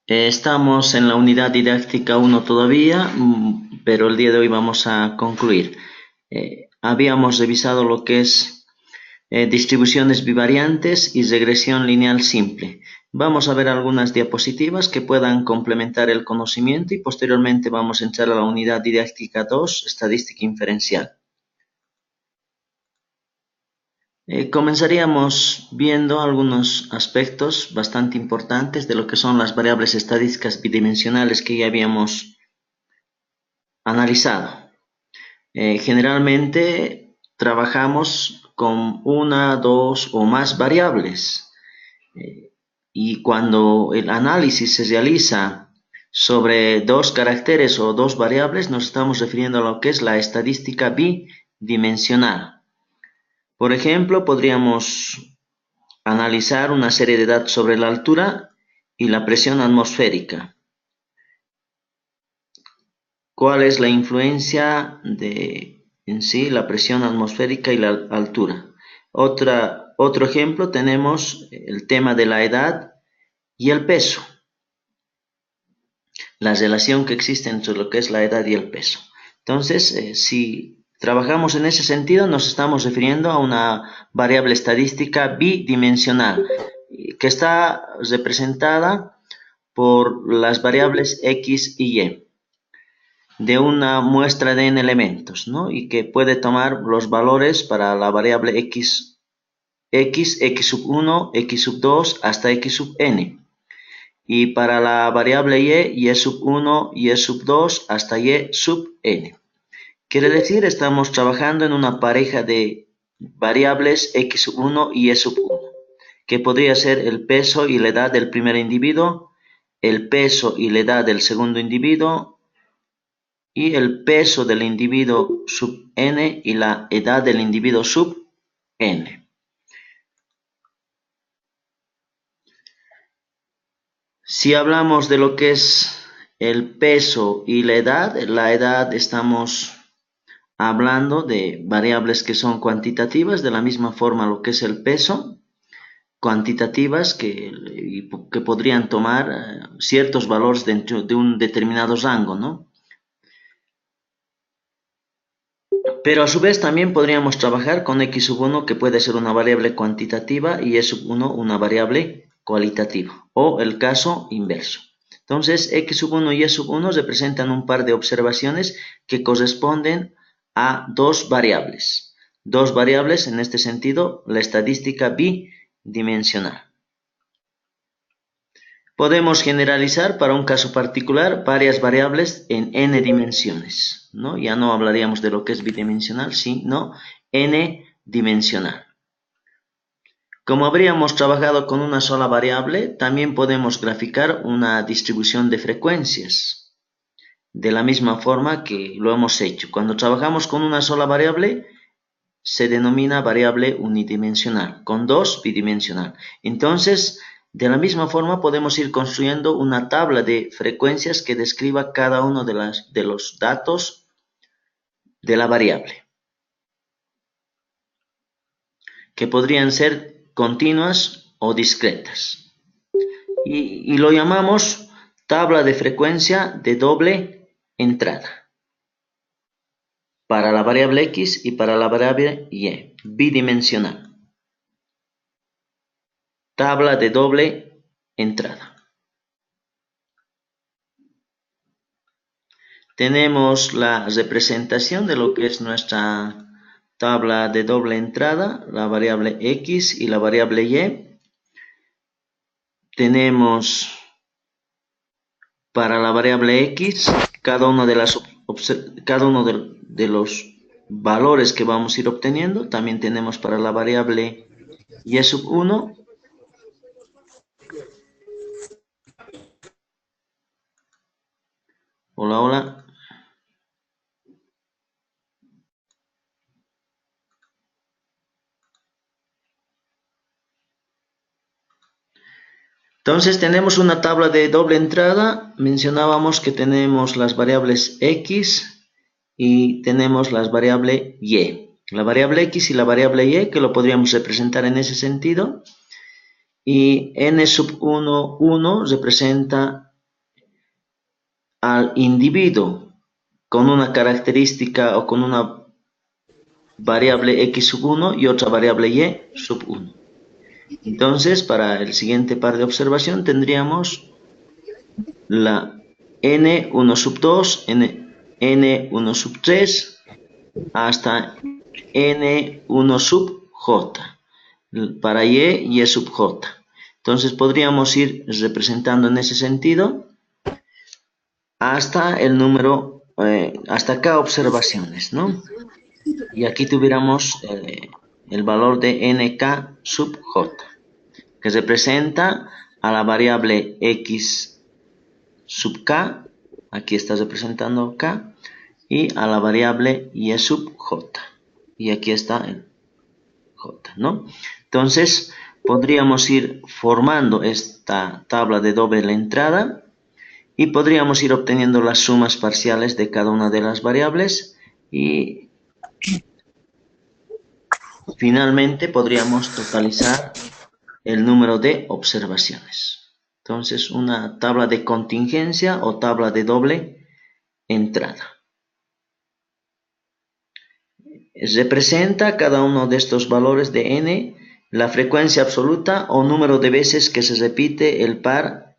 Estamos en la unidad didáctica 1 todavía, pero el día de hoy vamos a concluir. Habíamos revisado lo que es distribuciones bivariantes y regresión lineal simple. Vamos a ver algunas diapositivas que puedan complementar el conocimiento y posteriormente vamos a entrar a la unidad didáctica 2, estadística inferencial. Comenzaríamos viendo algunos aspectos bastante importantes de lo que son las variables estadísticas bidimensionales que ya habíamos analizado. Generalmente trabajamos con una, dos o más variables y cuando el análisis se realiza sobre dos caracteres o dos variables nos estamos refiriendo a lo que es la estadística bidimensional. Por ejemplo, podríamos analizar una serie de datos sobre la altura y la presión atmosférica. ¿Cuál es la influencia de en sí la presión atmosférica y la altura? Otro ejemplo tenemos el tema de la edad y el peso. La relación que existe entre lo que es la edad y el peso. Entonces, si trabajamos en ese sentido, nos estamos refiriendo a una variable estadística bidimensional que está representada por las variables x y y de una muestra de n elementos, ¿no? Y que puede tomar los valores para la variable x sub 1, x sub 2 hasta x sub n. Y para la variable y sub 1, y sub 2 hasta y sub n. Quiere decir, estamos trabajando en una pareja de variables x sub 1 y y sub 1, que podría ser el peso y la edad del primer individuo, el peso y la edad del segundo individuo, y el peso del individuo sub n y la edad del individuo sub n. Si hablamos de lo que es el peso y la edad estamos hablando de variables que son cuantitativas, de la misma forma lo que es el peso, cuantitativas que podrían tomar ciertos valores dentro de un determinado rango, ¿no? Pero a su vez también podríamos trabajar con x sub 1, que puede ser una variable cuantitativa, y y sub 1 una variable cualitativa, o el caso inverso. Entonces, x sub 1 y y sub 1 representan un par de observaciones que corresponden a dos variables. Dos variables, en este sentido, la estadística bidimensional. Podemos generalizar para un caso particular varias variables en n dimensiones, ¿no? Ya no hablaríamos de lo que es bidimensional, sino n dimensional. Como habríamos trabajado con una sola variable, también podemos graficar una distribución de frecuencias, de la misma forma que lo hemos hecho. Cuando trabajamos con una sola variable, se denomina variable unidimensional, con dos bidimensional. Entonces, de la misma forma podemos ir construyendo una tabla de frecuencias que describa cada uno de los datos de la variable, que podrían ser continuas o discretas. Y lo llamamos tabla de frecuencia de doble entrada para la variable x y para la variable y, bidimensional. Tabla de doble entrada. Tenemos la representación de lo que es nuestra tabla de doble entrada, la variable x y la variable y. Tenemos para la variable x cada uno de los valores que vamos a ir obteniendo. También tenemos para la variable y sub 1. Hola, hola. Entonces tenemos una tabla de doble entrada. Mencionábamos que tenemos las variables x y tenemos las variables y. La variable x y la variable y, que lo podríamos representar en ese sentido. Y n sub 1, 1 representa al individuo con una característica o con una variable x sub 1 y otra variable y sub 1. Entonces, para el siguiente par de observación tendríamos la n1 sub 2, n1 sub 3, hasta n1 sub j, para y sub j. Entonces podríamos ir representando en ese sentido hasta el número, hasta k observaciones, ¿no? Y aquí tuviéramos el valor de nk sub j, que representa a la variable x sub k, aquí está representando k, y a la variable y sub j, y aquí está el j, ¿no? Entonces podríamos ir formando esta tabla de doble entrada y podríamos ir obteniendo las sumas parciales de cada una de las variables y finalmente podríamos totalizar el número de observaciones. Entonces, una tabla de contingencia o tabla de doble entrada. Representa cada uno de estos valores de n la frecuencia absoluta o número de veces que se repite el par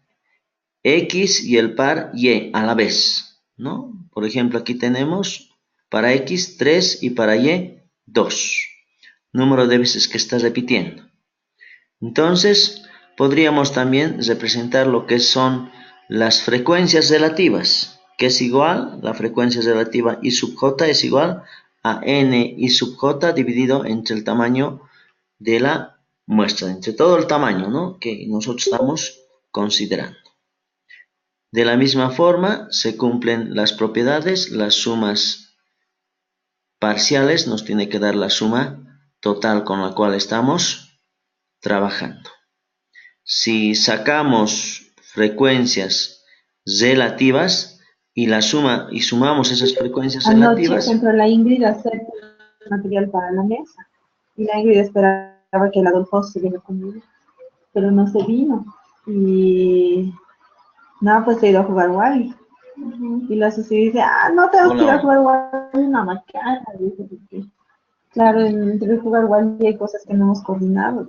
x y el par y a la vez, ¿no? Por ejemplo, aquí tenemos para x 3 y para y 2. Número de veces que está repitiendo. Entonces, podríamos también representar lo que son las frecuencias relativas, que es igual, la frecuencia relativa I sub j es igual a n I sub j dividido entre el tamaño de la muestra, entre todo el tamaño, ¿no?, que nosotros estamos considerando. De la misma forma, se cumplen las propiedades, las sumas parciales nos tiene que dar la suma total con la cual estamos trabajando. Si sacamos frecuencias relativas y sumamos esas frecuencias relativas. Anoche entró la Ingrid a hacer material para la mesa y la Ingrid esperaba que el Adolfo se viniera conmigo, pero no se vino y nada, pues se ha ido a jugar Wally. Y la Susi dice, no tengo que ir a jugar Wally una mañana, dice, porque claro, entre jugar Wally hay cosas que no hemos coordinado.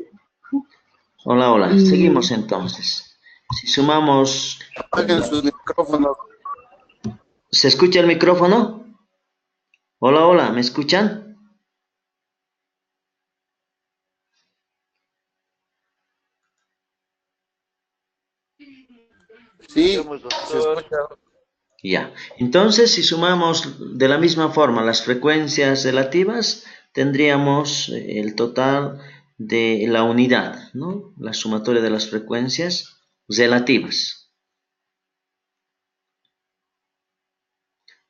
Hola, seguimos entonces. Si sumamos... Apaguen sus micrófonos. ¿Se escucha el micrófono? Hola, ¿me escuchan? Sí, se escucha. Ya. Entonces, si sumamos de la misma forma las frecuencias relativas, tendríamos el total de la unidad, ¿no? La sumatoria de las frecuencias relativas.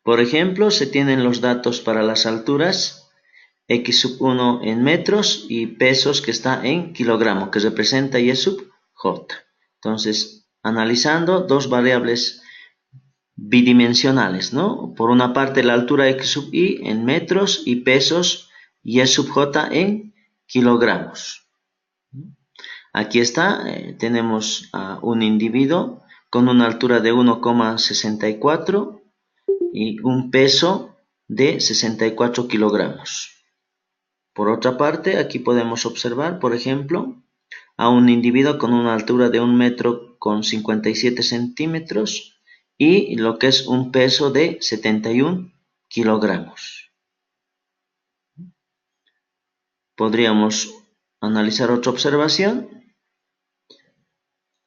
Por ejemplo, se tienen los datos para las alturas, x sub 1 en metros y pesos que está en kilogramo, que representa y sub j. Entonces, analizando dos variables bidimensionales, ¿no? Por una parte la altura x sub y en metros y pesos y sub j en kilogramos. Aquí está, tenemos a un individuo con una altura de 1,64 y un peso de 64 kilogramos. Por otra parte, aquí podemos observar, por ejemplo, a un individuo con una altura de 1 metro con 57 centímetros y lo que es un peso de 71 kilogramos. Podríamos analizar otra observación.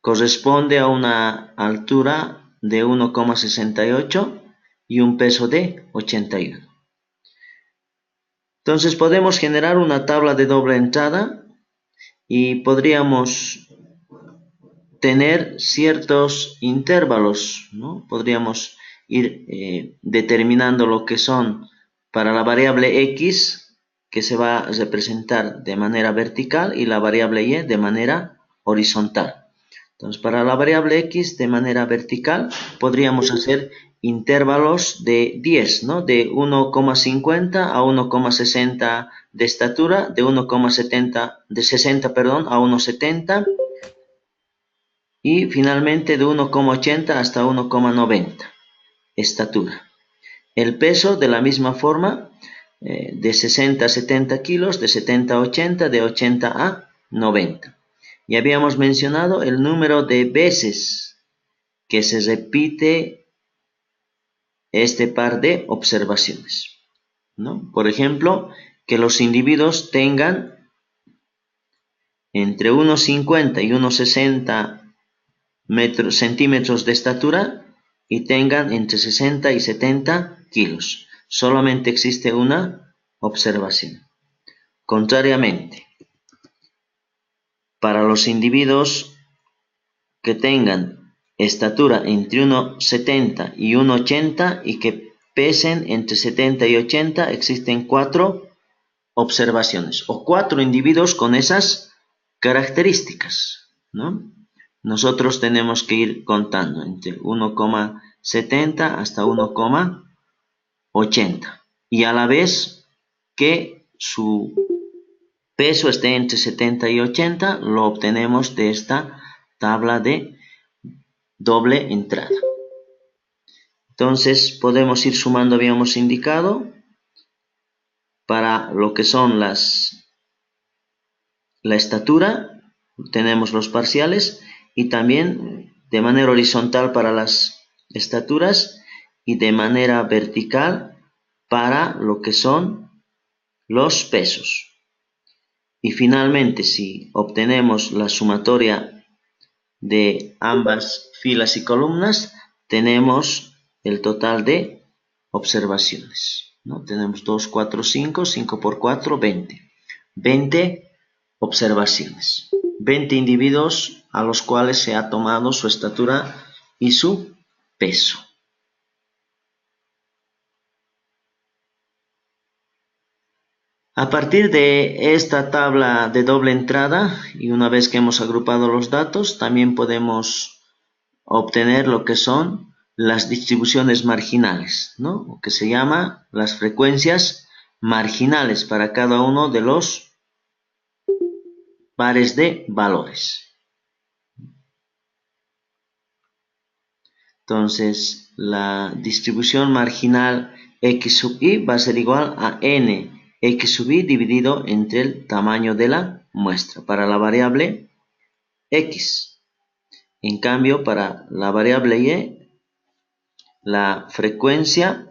Corresponde a una altura de 1,68 y un peso de 81. Entonces podemos generar una tabla de doble entrada y podríamos tener ciertos intervalos, ¿no? Podríamos ir determinando lo que son para la variable x, que se va a representar de manera vertical, y la variable y de manera horizontal. Entonces, para la variable x de manera vertical, podríamos hacer intervalos de 10, ¿no? De 1,50 a 1,60 de estatura, de 60 a 1,70 y finalmente de 1,80 hasta 1,90. estatura. El peso de la misma forma, de 60 a 70 kilos, de 70 a 80, de 80 a 90. Y habíamos mencionado el número de veces que se repite este par de observaciones, ¿no? Por ejemplo, que los individuos tengan entre 1,50 y 1,60 centímetros de estatura y tengan entre 60 y 70 kilos. Solamente existe una observación. Contrariamente, para los individuos que tengan estatura entre 1,70 y 1,80 y que pesen entre 70 y 80, existen 4 observaciones o 4 individuos con esas características, ¿no? Nosotros tenemos que ir contando entre 1,70 hasta 1,80 y a la vez que su peso esté entre 70 y 80, lo obtenemos de esta tabla de doble entrada. Entonces podemos ir sumando, habíamos indicado, para lo que son la estatura, tenemos los parciales y también de manera horizontal para las estaturas y de manera vertical para lo que son los pesos. Y finalmente, si obtenemos la sumatoria de ambas filas y columnas, tenemos el total de observaciones, ¿no? Tenemos 2, 4, 5, 5 por 4, 20. 20 observaciones. 20 individuos a los cuales se ha tomado su estatura y su peso. A partir de esta tabla de doble entrada, y una vez que hemos agrupado los datos, también podemos obtener lo que son las distribuciones marginales, ¿no? Que se llama las frecuencias marginales para cada uno de los pares de valores. Entonces, la distribución marginal x sub i va a ser igual a n x sub i dividido entre el tamaño de la muestra para la variable x. En cambio, para la variable y, la frecuencia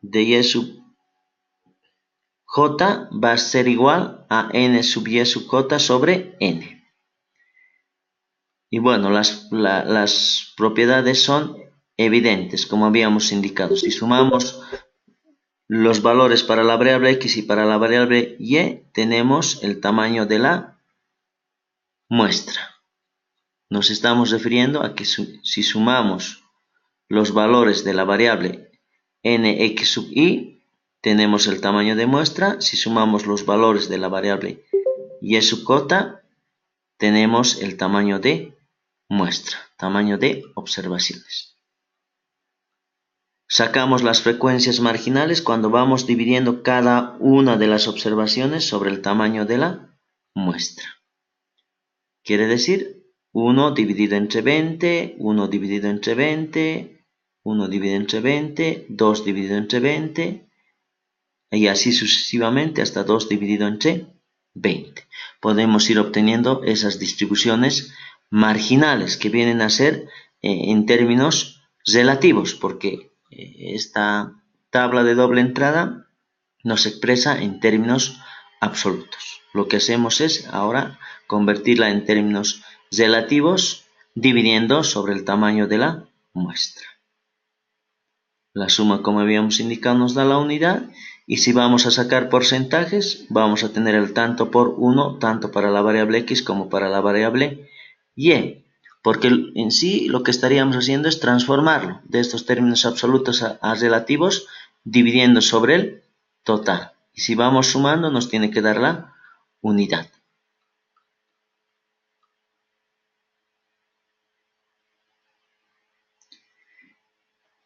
de y sub j va a ser igual a n sub y sub j sobre n. Y bueno, las propiedades son evidentes, como habíamos indicado. Si sumamos los valores para la variable x y para la variable y, tenemos el tamaño de la muestra. Nos estamos refiriendo a que si sumamos los valores de la variable nx sub i, tenemos el tamaño de muestra. Si sumamos los valores de la variable y sub j, tenemos el tamaño de muestra, tamaño de observaciones. Sacamos las frecuencias marginales cuando vamos dividiendo cada una de las observaciones sobre el tamaño de la muestra. Quiere decir 1 dividido entre 20, 1 dividido entre 20, 1 dividido entre 20, 2 dividido entre 20, y así sucesivamente hasta 2 dividido entre 20. Podemos ir obteniendo esas distribuciones marginales que vienen a ser en términos relativos, porque esta tabla de doble entrada nos expresa en términos absolutos. Lo que hacemos es ahora convertirla en términos relativos dividiendo sobre el tamaño de la muestra. La suma, como habíamos indicado, nos da la unidad, y si vamos a sacar porcentajes, vamos a tener el tanto por 1, tanto para la variable x como para la variable y, porque en sí lo que estaríamos haciendo es transformarlo de estos términos absolutos a relativos, dividiendo sobre el total. Y si vamos sumando, nos tiene que dar la unidad.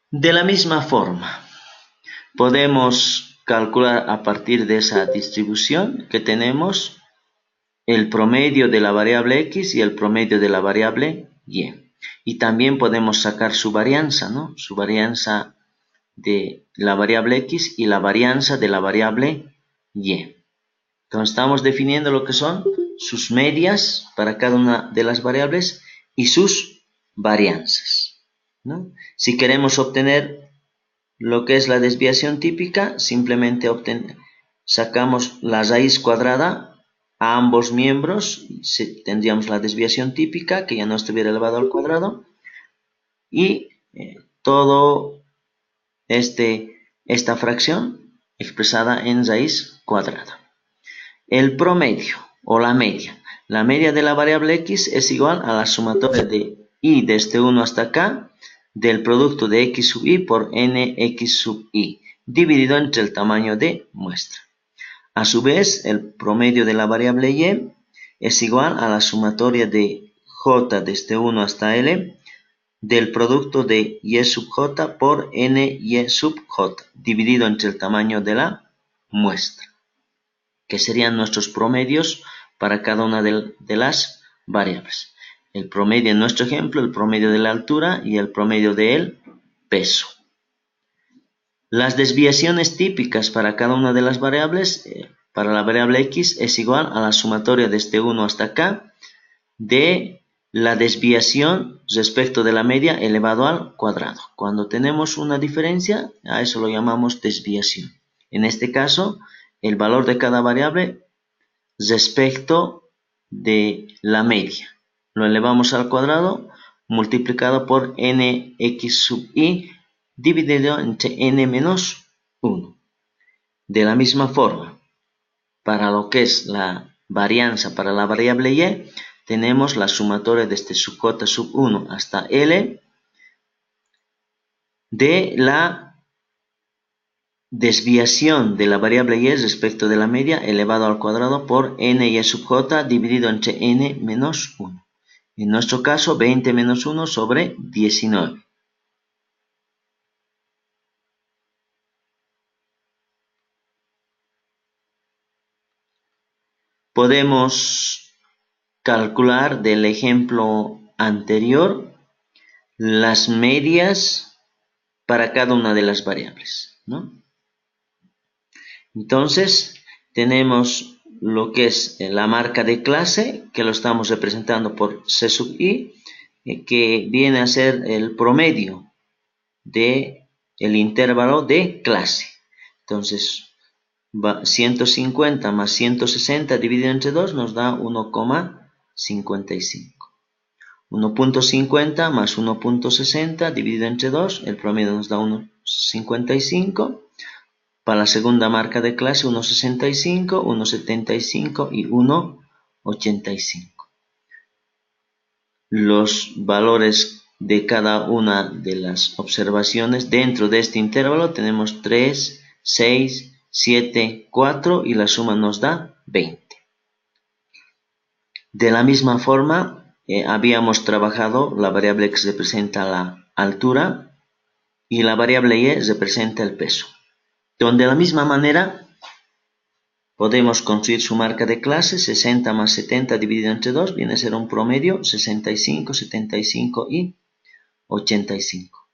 De la misma forma, podemos calcular a partir de esa distribución que tenemos el promedio de la variable x y el promedio de la variable y. Y también podemos sacar su varianza, ¿no? Su varianza de la variable x y la varianza de la variable y. Entonces estamos definiendo lo que son sus medias para cada una de las variables y sus varianzas, ¿no? Si queremos obtener lo que es la desviación típica, simplemente sacamos la raíz cuadrada a ambos miembros, tendríamos la desviación típica, que ya no estuviera elevado al cuadrado, y todo esta fracción expresada en raíz cuadrada. El promedio o la media. La media de la variable x es igual a la sumatoria de y desde 1 hasta acá del producto de x sub i por nx sub i, dividido entre el tamaño de muestra. A su vez, el promedio de la variable y es igual a la sumatoria de j desde 1 hasta l del producto de y sub j por ny sub j, dividido entre el tamaño de la muestra, que serían nuestros promedios para cada una de las variables. El promedio en nuestro ejemplo, el promedio de la altura y el promedio del peso. Las desviaciones típicas para cada una de las variables, para la variable x es igual a la sumatoria desde 1 hasta acá de la desviación respecto de la media elevado al cuadrado. Cuando tenemos una diferencia, a eso lo llamamos desviación. En este caso, el valor de cada variable respecto de la media. Lo elevamos al cuadrado multiplicado por nx sub i dividido entre n menos 1. De la misma forma, para lo que es la varianza para la variable y, tenemos la sumatoria desde sub j sub 1 hasta l de la desviación de la variable y respecto de la media elevado al cuadrado por ny sub j dividido entre n menos 1. En nuestro caso, 20 menos 1 sobre 19. Podemos calcular del ejemplo anterior las medias para cada una de las variables, ¿no? Entonces, tenemos lo que es la marca de clase, que lo estamos representando por C sub i, que viene a ser el promedio del intervalo de clase. Entonces, 150 más 160 dividido entre 2 nos da 1,55. 1.50 más 1.60 dividido entre 2, el promedio nos da 1,55. Para la segunda marca de clase, 1,65, 1,75 y 1,85. Los valores de cada una de las observaciones dentro de este intervalo tenemos 3, 6, 7, 4 y la suma nos da 20. De la misma forma, habíamos trabajado la variable x representa la altura y la variable y representa el peso. De la misma manera, podemos construir su marca de clase. 60 más 70 dividido entre 2 viene a ser un promedio, 65, 75 y 85.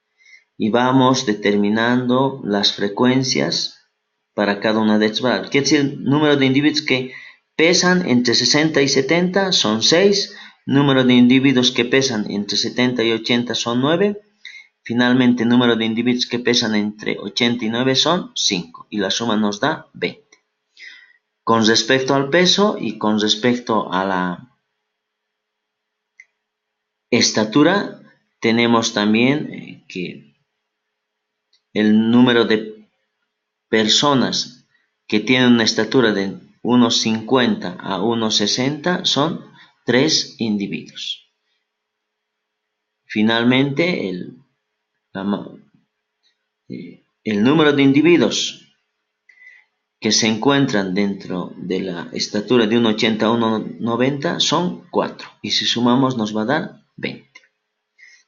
Y vamos determinando las frecuencias para cada una de estas variables. Quiere decir, el número de individuos que pesan entre 60 y 70 son 6. Número de individuos que pesan entre 70 y 80 son 9. Finalmente, el número de individuos que pesan entre 80 y 9 son 5 y la suma nos da 20. Con respecto al peso y con respecto a la estatura, tenemos también que el número de personas que tienen una estatura de 1,50 a 1,60 son 3 individuos. Finalmente, el número de individuos que se encuentran dentro de la estatura de 1,80 a 1,90 son 4. Y si sumamos nos va a dar 20.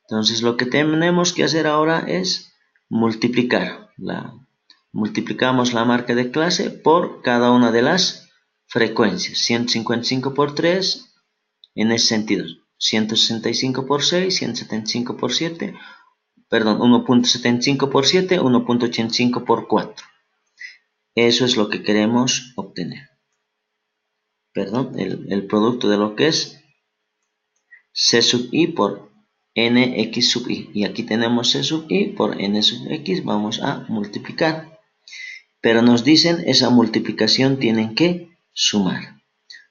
Entonces lo que tenemos que hacer ahora es multiplicar. Multiplicamos la marca de clase por cada una de las frecuencias. 155 por 3, en ese sentido. 165 por 6, 175 por 7, perdón, 1.75 por 7, 1.85 por 4. Eso es lo que queremos obtener. Perdón, el producto de lo que es C sub i por nx sub i. Y aquí tenemos C sub i por n sub x. Vamos a multiplicar. Pero nos dicen esa multiplicación tienen que sumar.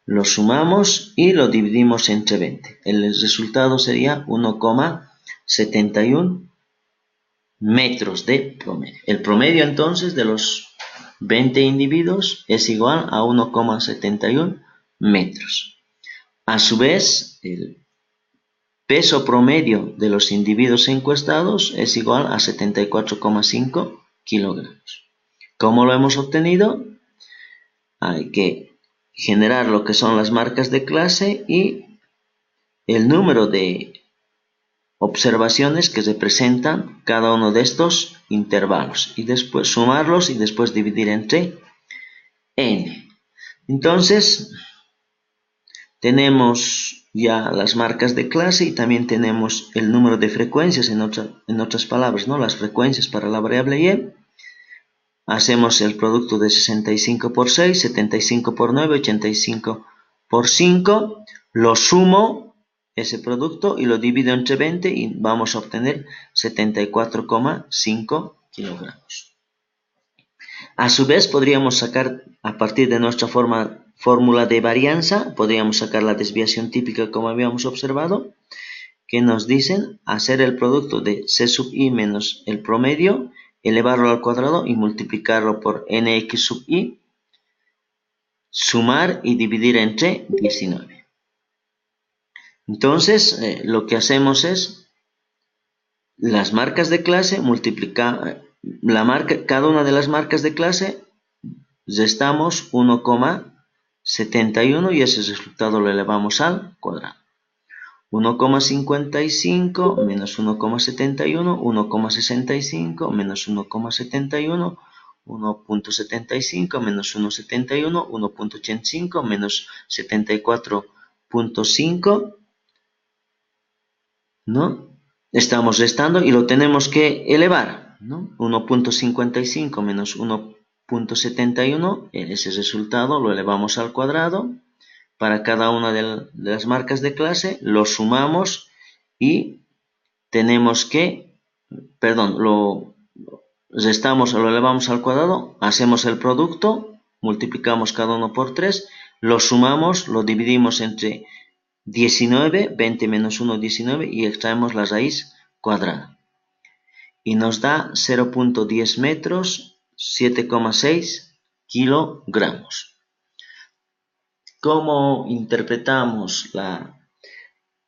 Lo sumamos y lo dividimos entre 20. El resultado sería 1,71 metros de promedio. El promedio entonces de los 20 individuos es igual a 1,71 metros. A su vez, el peso promedio de los individuos encuestados es igual a 74,5 kilogramos. ¿Cómo lo hemos obtenido? Hay que generar lo que son las marcas de clase y el número de observaciones que representan cada uno de estos intervalos y después sumarlos y después dividir entre n. Entonces tenemos ya las marcas de clase y también tenemos el número de frecuencias, en otras palabras, ¿no? Las frecuencias para la variable y. Hacemos el producto de 65 por 6, 75 por 9, 85 por 5. Lo sumo, ese producto, y lo divido entre 20 y vamos a obtener 74,5 kilogramos. A su vez, podríamos sacar, a partir de nuestra fórmula de varianza, podríamos sacar la desviación típica como habíamos observado, que nos dicen hacer el producto de C sub i menos el promedio, elevarlo al cuadrado y multiplicarlo por nx sub i, sumar y dividir entre 19. Entonces, lo que hacemos es las marcas de clase, multiplicar cada una de las marcas de clase, restamos 1,71 y ese resultado lo elevamos al cuadrado. 1,55 menos 1,71, 1,65 menos 1,71, 1.75 menos 1,71, 1.85 menos 74.5, ¿no? Estamos restando y lo tenemos que elevar, ¿no? 1.55 menos 1.71, ese resultado lo elevamos al cuadrado. Para cada una de las marcas de clase, lo sumamos y tenemos que, perdón, lo restamos o lo elevamos al cuadrado, hacemos el producto, multiplicamos cada uno por 3, lo sumamos, lo dividimos entre 19, 20 menos 1, 19 y extraemos la raíz cuadrada. Y nos da 0.10 metros, 7,6 kilogramos. ¿Cómo interpretamos la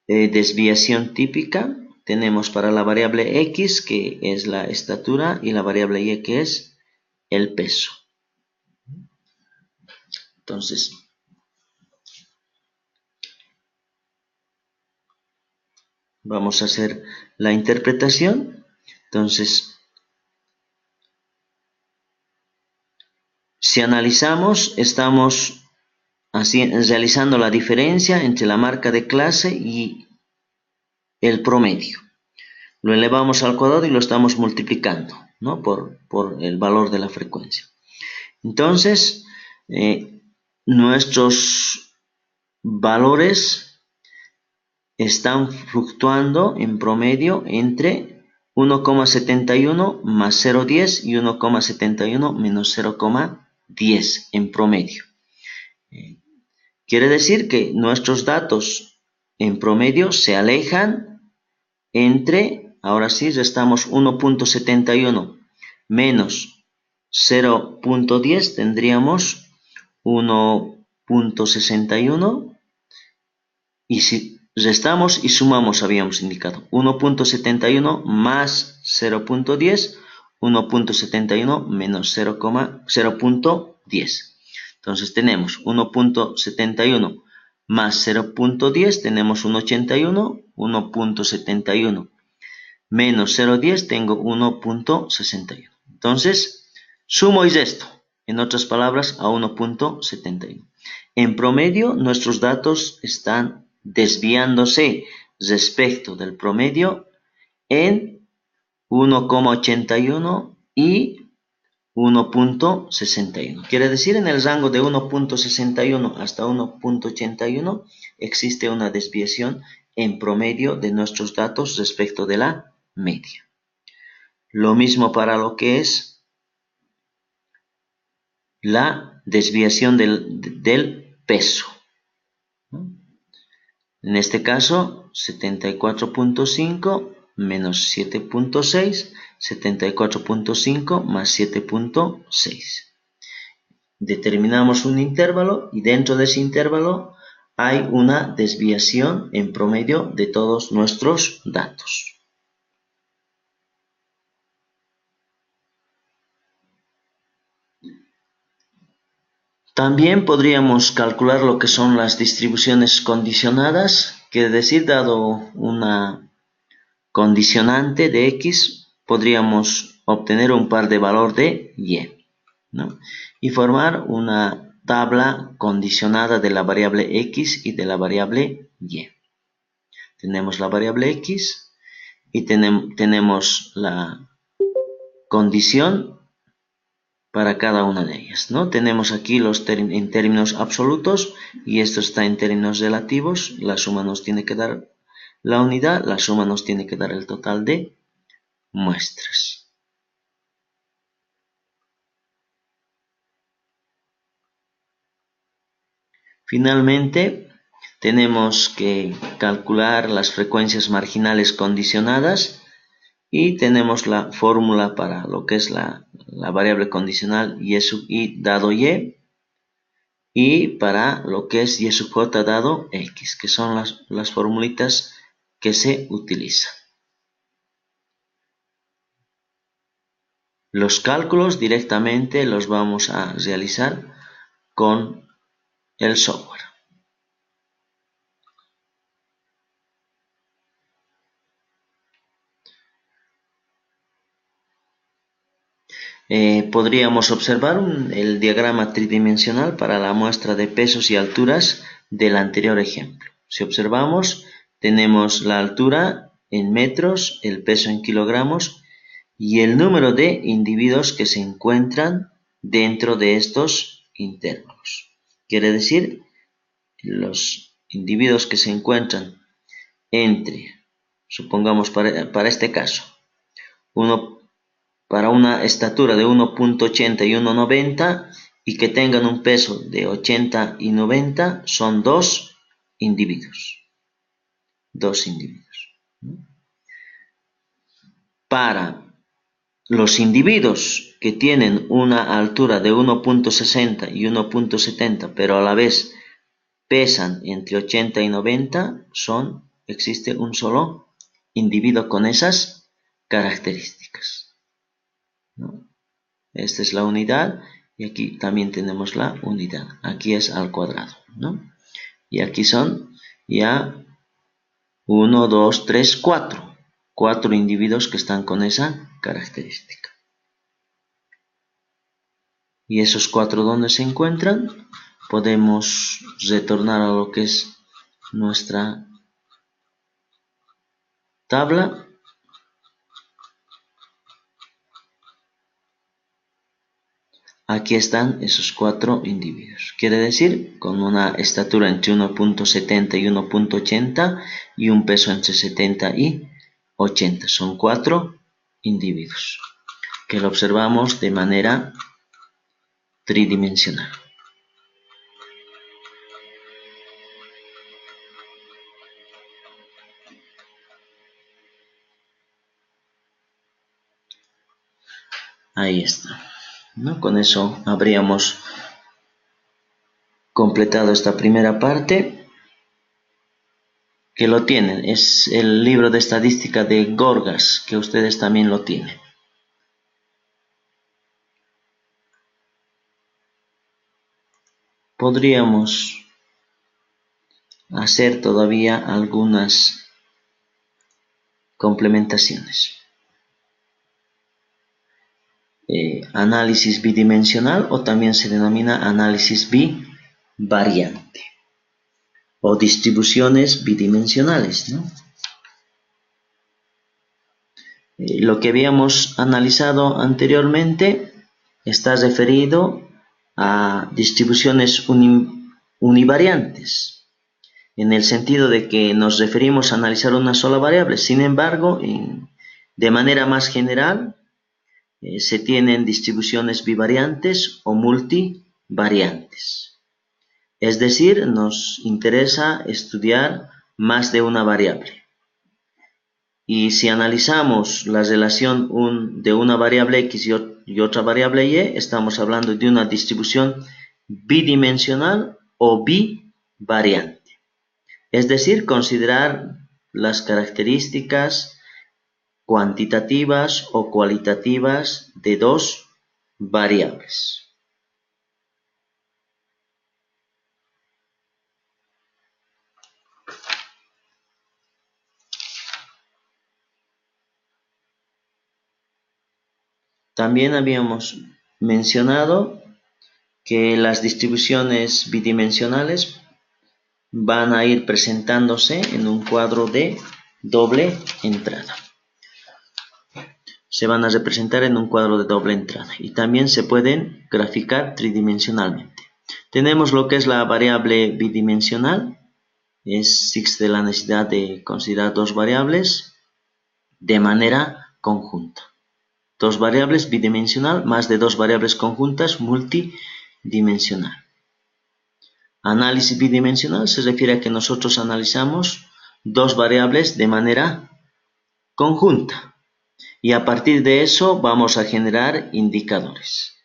desviación típica? Tenemos para la variable x, que es la estatura, y la variable y, que es el peso. Entonces, vamos a hacer la interpretación. Entonces, si analizamos, estamos realizando la diferencia entre la marca de clase y el promedio. Lo elevamos al cuadrado y lo estamos multiplicando, ¿no? por el valor de la frecuencia. Entonces, nuestros valores están fluctuando en promedio entre 1,71 más 0,10 y 1,71 menos 0,10 en promedio. Quiere decir que nuestros datos en promedio se alejan entre, ahora sí, restamos 1.71 menos 0.10, tendríamos 1.61, y si restamos y sumamos, habíamos indicado 1.71 más 0.10, 1.71 menos 0.10. Entonces tenemos 1.71 más 0.10, tenemos 1.81, 1.71 menos 0.10, tengo 1.61. Entonces, sumo y resto, en otras palabras, a 1.71. En promedio, nuestros datos están desviándose respecto del promedio en 1,81 y 1,61. Quiere decir, en el rango de 1,61 hasta 1,81 existe una desviación en promedio de nuestros datos respecto de la media. Lo mismo para lo que es la desviación del peso. En este caso, 74.5 menos 7.6, 74.5 más 7.6. Determinamos un intervalo y dentro de ese intervalo hay una desviación en promedio de todos nuestros datos. También podríamos calcular lo que son las distribuciones condicionadas, quiere decir, dado una condicionante de x, podríamos obtener un par de valor de y, ¿no? Y formar una tabla condicionada de la variable x y de la variable y. Tenemos la variable x y tenemos la condición para cada una de ellas, ¿no? Tenemos aquí en términos absolutos y esto está en términos relativos. La suma nos tiene que dar la unidad, la suma nos tiene que dar el total de muestras. Finalmente, tenemos que calcular las frecuencias marginales condicionadas y tenemos la fórmula para lo que es la variable condicional y sub i dado y para lo que es y sub j dado x, que son las formulitas que se utilizan. Los cálculos directamente los vamos a realizar con el software. Podríamos observar el diagrama tridimensional para la muestra de pesos y alturas del anterior ejemplo. Si observamos, tenemos la altura en metros, el peso en kilogramos y el número de individuos que se encuentran dentro de estos intervalos. Quiere decir, los individuos que se encuentran entre, supongamos para este caso, para una estatura de 1,80 y 1,90 y que tengan un peso de 80 y 90, son dos individuos. Para los individuos que tienen una altura de 1,60 y 1,70, pero a la vez pesan entre 80 y 90, existe un solo individuo con esas características, ¿no? Esta es la unidad y aquí también tenemos la unidad. Aquí es al cuadrado, ¿no? Y aquí son ya 1, 2, 3, 4. 4 individuos que están con esa característica. Y esos 4, ¿dónde se encuentran? Podemos retornar a lo que es nuestra tabla. Aquí están esos 4 individuos. Quiere decir, con una estatura entre 1,70 y 1,80 y un peso entre 70 y 80. Son 4 individuos que lo observamos de manera tridimensional. Ahí está, ¿no? Con eso habríamos completado esta primera parte, que lo tienen. Es el libro de estadística de Gorgas, que ustedes también lo tienen. Podríamos hacer todavía algunas complementaciones. Análisis bidimensional, o también se denomina análisis bivariante o distribuciones bidimensionales, ¿no? Lo que habíamos analizado anteriormente está referido a distribuciones univariantes, en el sentido de que nos referimos a analizar una sola variable. Sin embargo, de manera más general, se tienen distribuciones bivariantes o multivariantes. Es decir, nos interesa estudiar más de una variable. Y si analizamos la relación de una variable X y otra variable Y, estamos hablando de una distribución bidimensional o bivariante. Es decir, considerar las características cuantitativas o cualitativas de dos variables. También habíamos mencionado que las distribuciones bidimensionales van a ir presentándose en un cuadro de doble entrada. Se van a representar en un cuadro de doble entrada y también se pueden graficar tridimensionalmente. Tenemos lo que es la variable bidimensional. Existe la necesidad de considerar dos variables de manera conjunta. Dos variables bidimensional más de dos variables conjuntas multidimensional. Análisis bidimensional se refiere a que nosotros analizamos dos variables de manera conjunta y a partir de eso vamos a generar indicadores.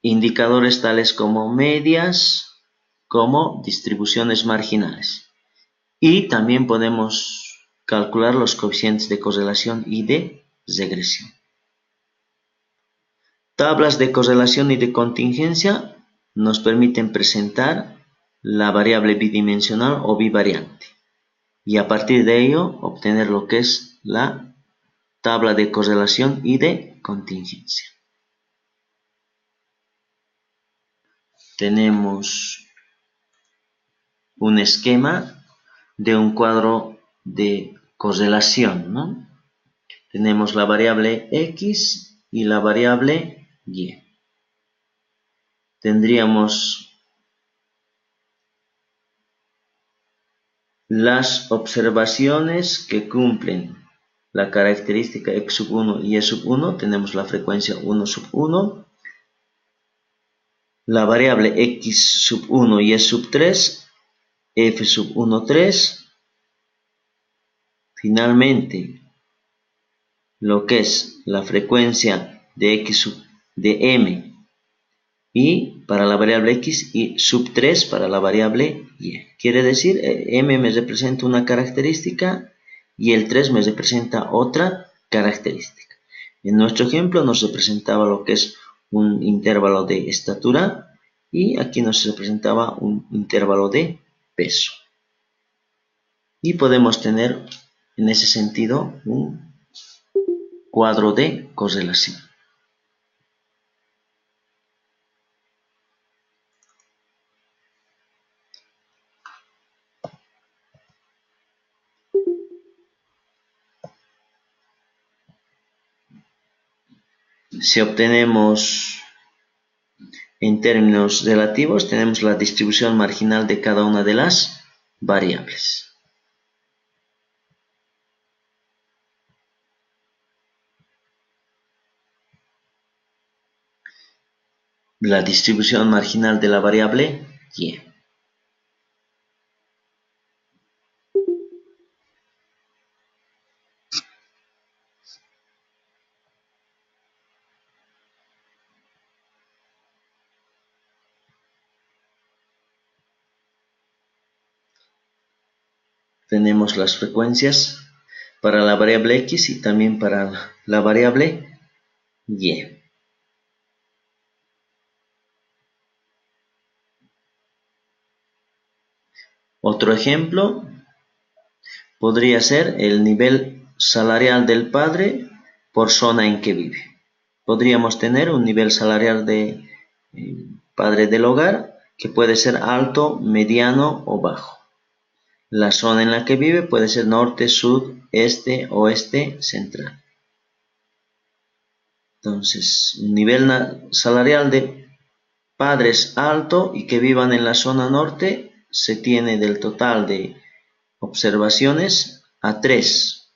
Indicadores tales como medias, como distribuciones marginales. Y también podemos calcular los coeficientes de correlación y de regresión. Tablas de correlación y de contingencia nos permiten presentar la variable bidimensional o bivariante y a partir de ello obtener lo que es la tabla de correlación y de contingencia. Tenemos un esquema de un cuadro de correlación, ¿no? Tenemos la variable X y la variable Y. Tendríamos las observaciones que cumplen la característica X1 y Y1. Tenemos la frecuencia 1/1. La variable X1 y Y3, F1,3. Finalmente, lo que es la frecuencia de de M y para la variable X y sub 3 para la variable Y. Quiere decir, M me representa una característica y el 3 me representa otra característica. En nuestro ejemplo nos representaba lo que es un intervalo de estatura y aquí nos representaba un intervalo de peso. Y podemos tener en ese sentido un cuadro de correlación. Si obtenemos en términos relativos, tenemos la distribución marginal de cada una de las variables. La distribución marginal de la variable Y. Tenemos las frecuencias para la variable X y también para la variable Y. Otro ejemplo podría ser el nivel salarial del padre por zona en que vive. Podríamos tener un nivel salarial de padre del hogar que puede ser alto, mediano o bajo. La zona en la que vive puede ser norte, sur, este, oeste, central. Entonces, un nivel salarial de padres alto y que vivan en la zona norte se tiene del total de observaciones a 3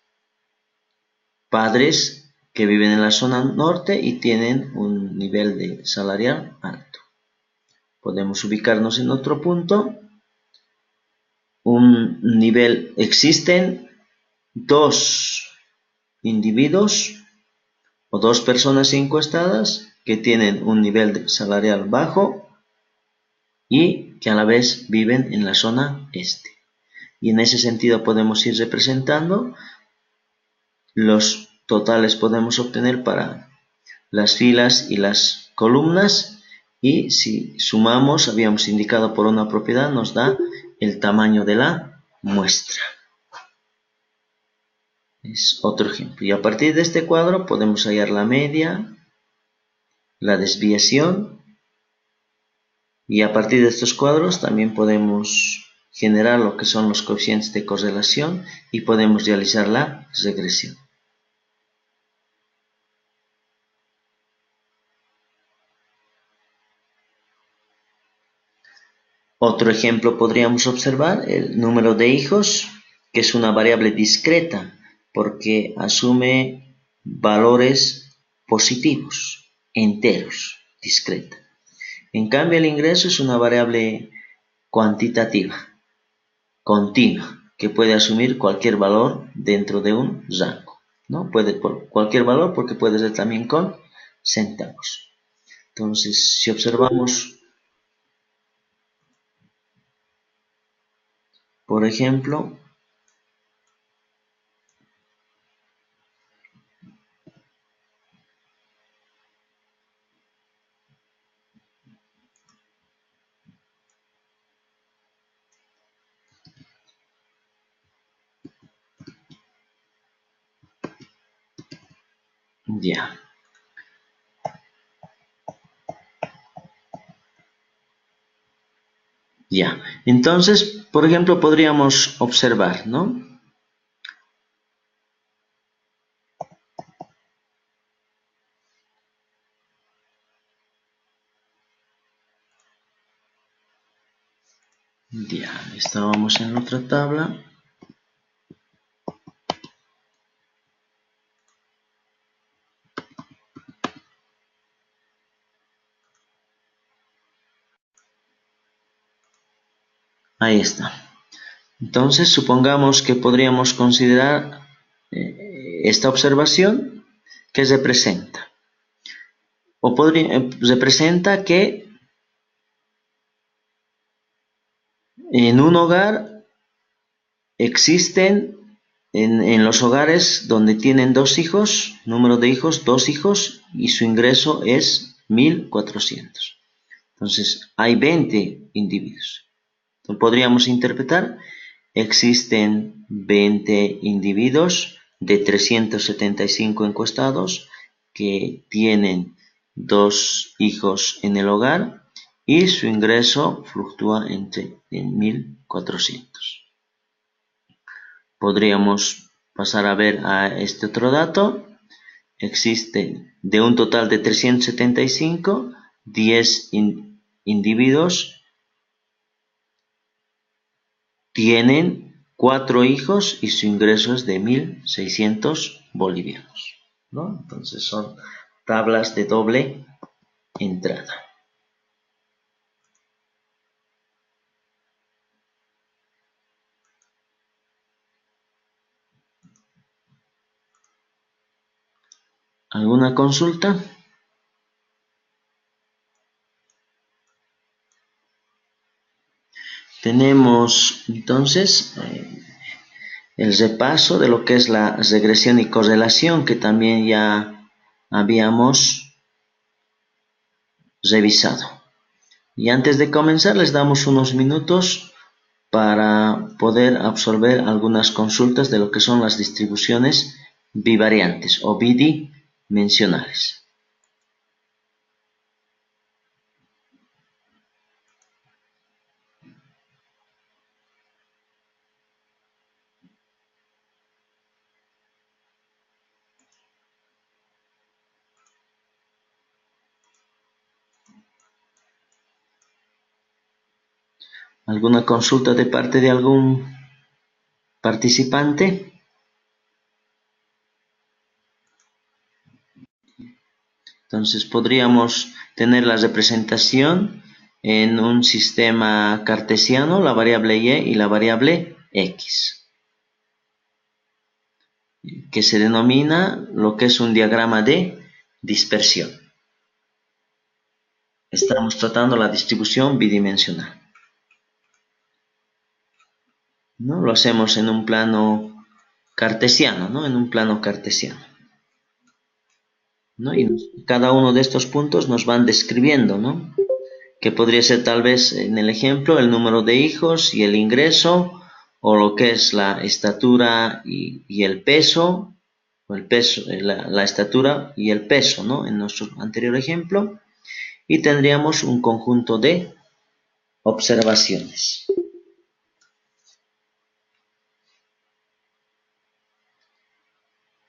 padres que viven en la zona norte y tienen un nivel de salarial alto. Podemos ubicarnos en otro punto. Existen 2 individuos o 2 personas encuestadas que tienen un nivel salarial bajo y que a la vez viven en la zona este. Y en ese sentido podemos ir representando los totales, podemos obtener para las filas y las columnas, y si sumamos, habíamos indicado por una propiedad, nos da el tamaño de la muestra. Es otro ejemplo. Y a partir de este cuadro podemos hallar la media, la desviación, y a partir de estos cuadros también podemos generar lo que son los coeficientes de correlación y podemos realizar la regresión. Otro ejemplo podríamos observar el número de hijos, que es una variable discreta porque asume valores positivos, enteros, discreta. En cambio, el ingreso es una variable cuantitativa, continua, que puede asumir cualquier valor dentro de un rango, ¿no? Puede por cualquier valor porque puede ser también con centavos. Entonces, si observamos, por ejemplo, ya. Ya, entonces, por ejemplo, podríamos observar, ¿no? Ya, estábamos en otra tabla. Ahí está. Entonces, supongamos que podríamos considerar esta observación que representa. Representa que en un hogar existen, en los hogares donde tienen 2 hijos, número de hijos, 2 hijos, y su ingreso es 1.400. Entonces, hay 20 individuos. Entonces, podríamos interpretar, existen 20 individuos de 375 encuestados que tienen 2 hijos en el hogar y su ingreso fluctúa en 1.400. Podríamos pasar a ver a este otro dato. Existen de un total de 375, 10 individuos tienen 4 hijos y su ingreso es de 1.600 bolivianos, ¿no? Entonces son tablas de doble entrada. ¿Alguna consulta? Tenemos entonces el repaso de lo que es la regresión y correlación que también ya habíamos revisado. Y antes de comenzar les damos unos minutos para poder absorber algunas consultas de lo que son las distribuciones bivariantes o bidimensionales. ¿Alguna consulta de parte de algún participante? Entonces podríamos tener la representación en un sistema cartesiano, la variable y y la variable x, que se denomina lo que es un diagrama de dispersión. Estamos tratando la distribución bidimensional, ¿no? Lo hacemos en un plano cartesiano, ¿no? En un plano cartesiano, ¿no? Y cada uno de estos puntos nos van describiendo, ¿no? Que podría ser tal vez en el ejemplo el número de hijos y el ingreso, o lo que es la estatura y el peso, o el peso, la estatura y el peso, ¿no? En nuestro anterior ejemplo. Y tendríamos un conjunto de observaciones.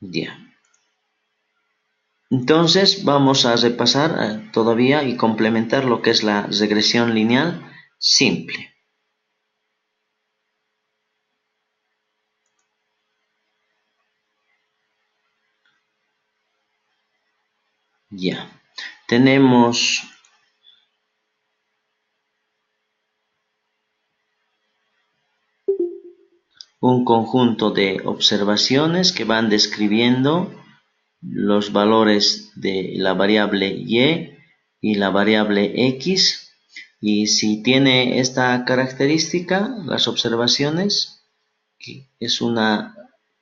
Ya. Entonces vamos a repasar todavía y complementar lo que es la regresión lineal simple. Ya. Tenemos un conjunto de observaciones que van describiendo los valores de la variable y la variable x, y si tiene esta característica, las observaciones, que es una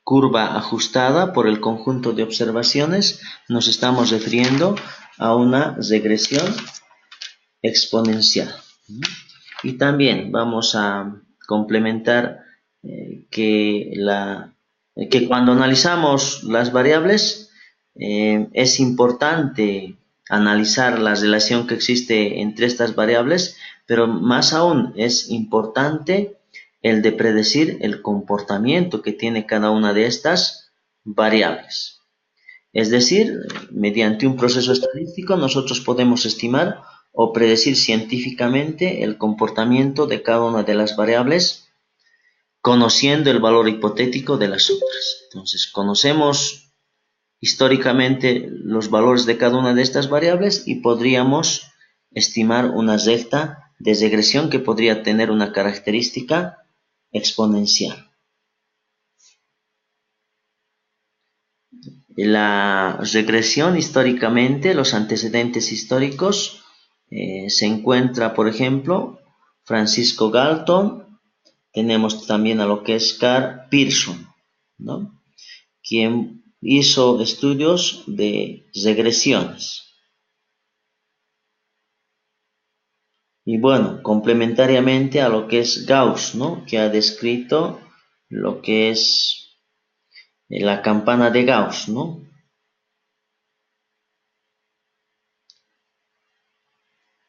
curva ajustada por el conjunto de observaciones, nos estamos refiriendo a una regresión exponencial. Y también vamos a complementar que cuando analizamos las variables, es importante analizar la relación que existe entre estas variables, pero más aún es importante el de predecir el comportamiento que tiene cada una de estas variables. Es decir, mediante un proceso estadístico nosotros podemos estimar o predecir científicamente el comportamiento de cada una de las variables, conociendo el valor hipotético de las otras. Entonces, conocemos históricamente los valores de cada una de estas variables y podríamos estimar una recta de regresión que podría tener una característica exponencial. La regresión históricamente, los antecedentes históricos, se encuentra, por ejemplo, Francisco Galton, tenemos también a lo que es Carl Pearson, ¿no? Quien hizo estudios de regresiones. Y bueno, complementariamente a lo que es Gauss, ¿no? Que ha descrito lo que es la campana de Gauss, ¿no?